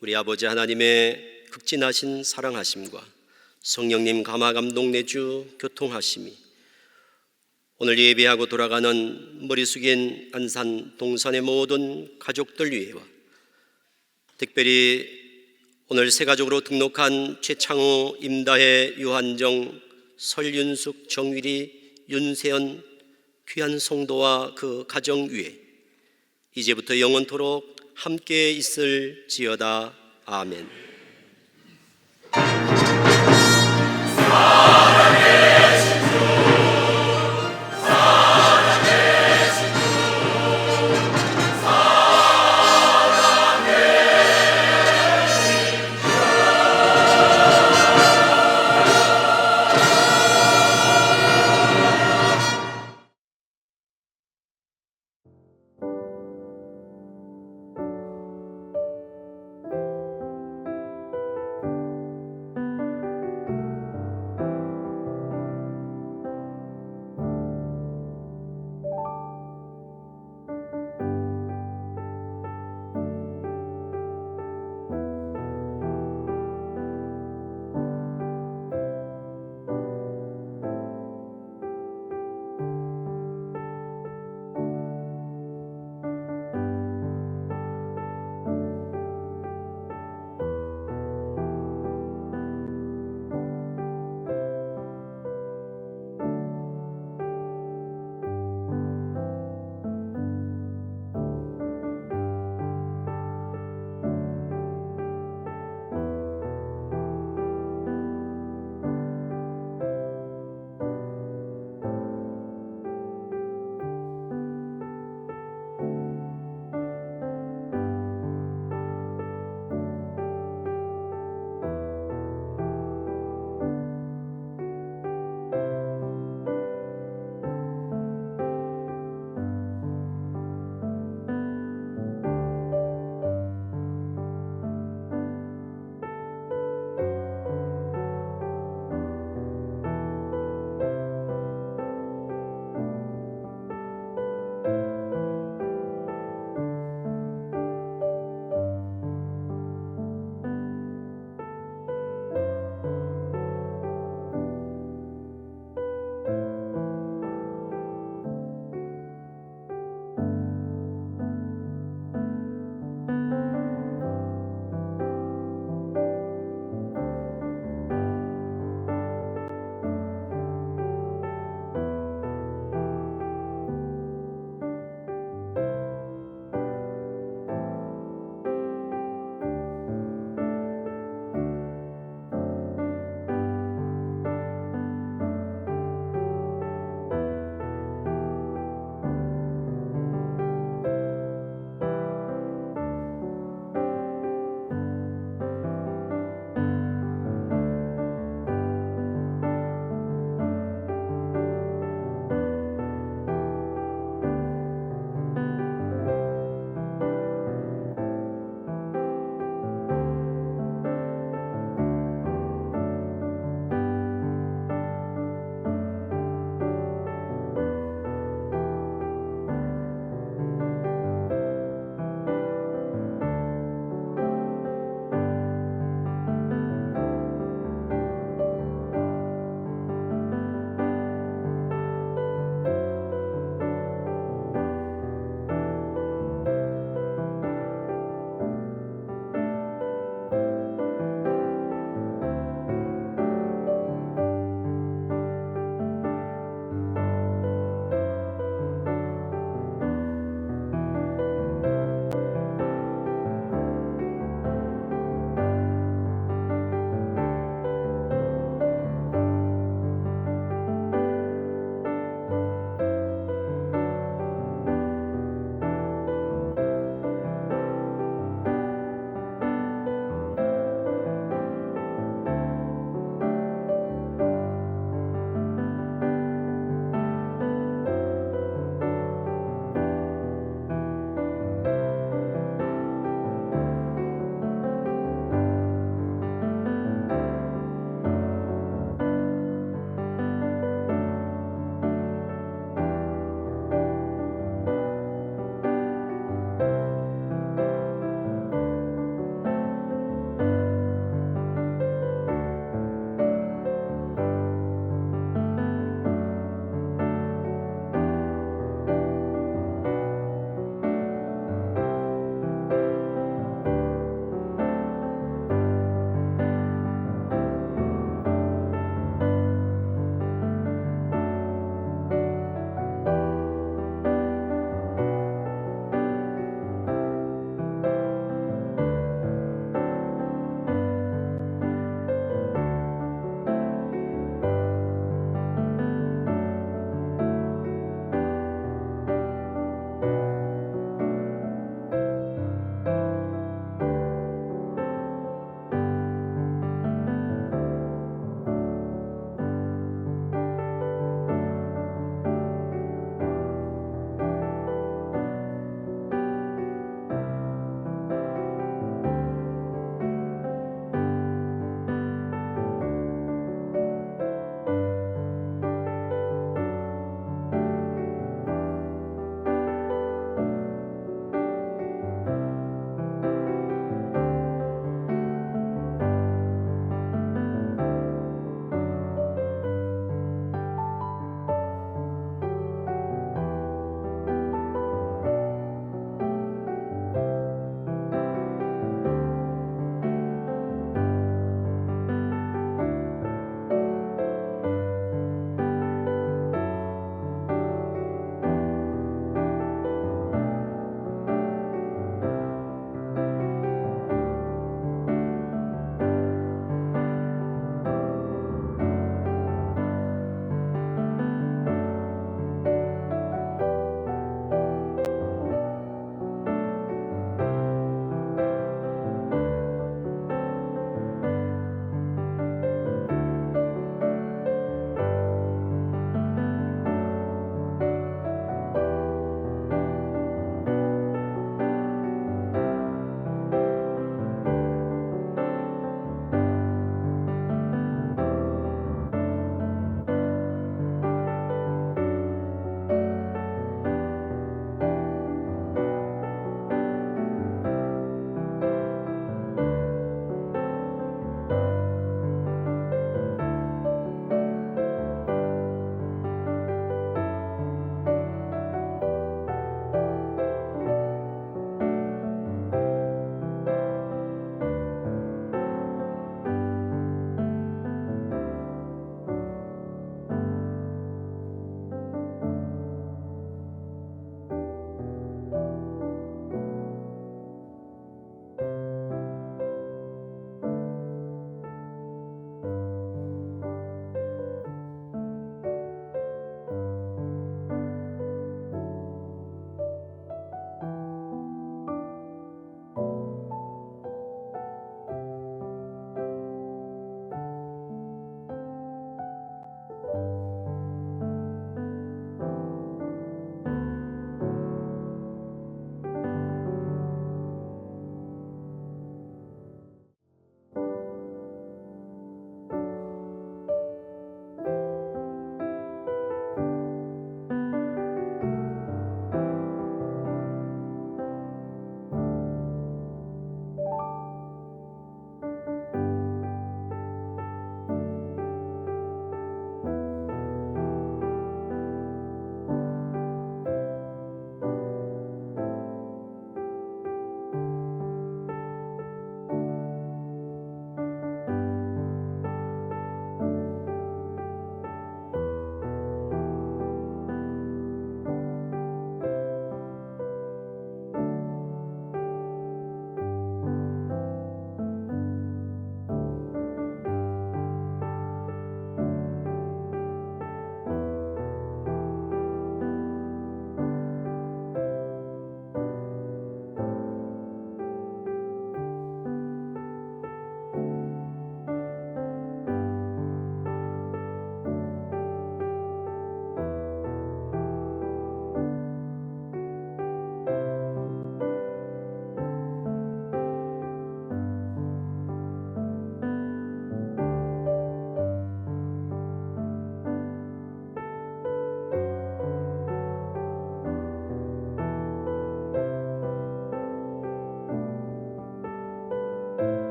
우리 아버지 하나님의 극진하신 사랑하심과 성령님 감화 감동 내주 교통하심이 오늘 예배하고 돌아가는 머리 숙인 안산 동산의 모든 가족들 위에와 특별히 오늘 새 가족으로 등록한 최창호, 임다혜, 유한정, 설윤숙, 정유리, 윤세연 귀한 성도와 그 가정 위에 이제부터 영원토록 함께 있을지어다. 아멘.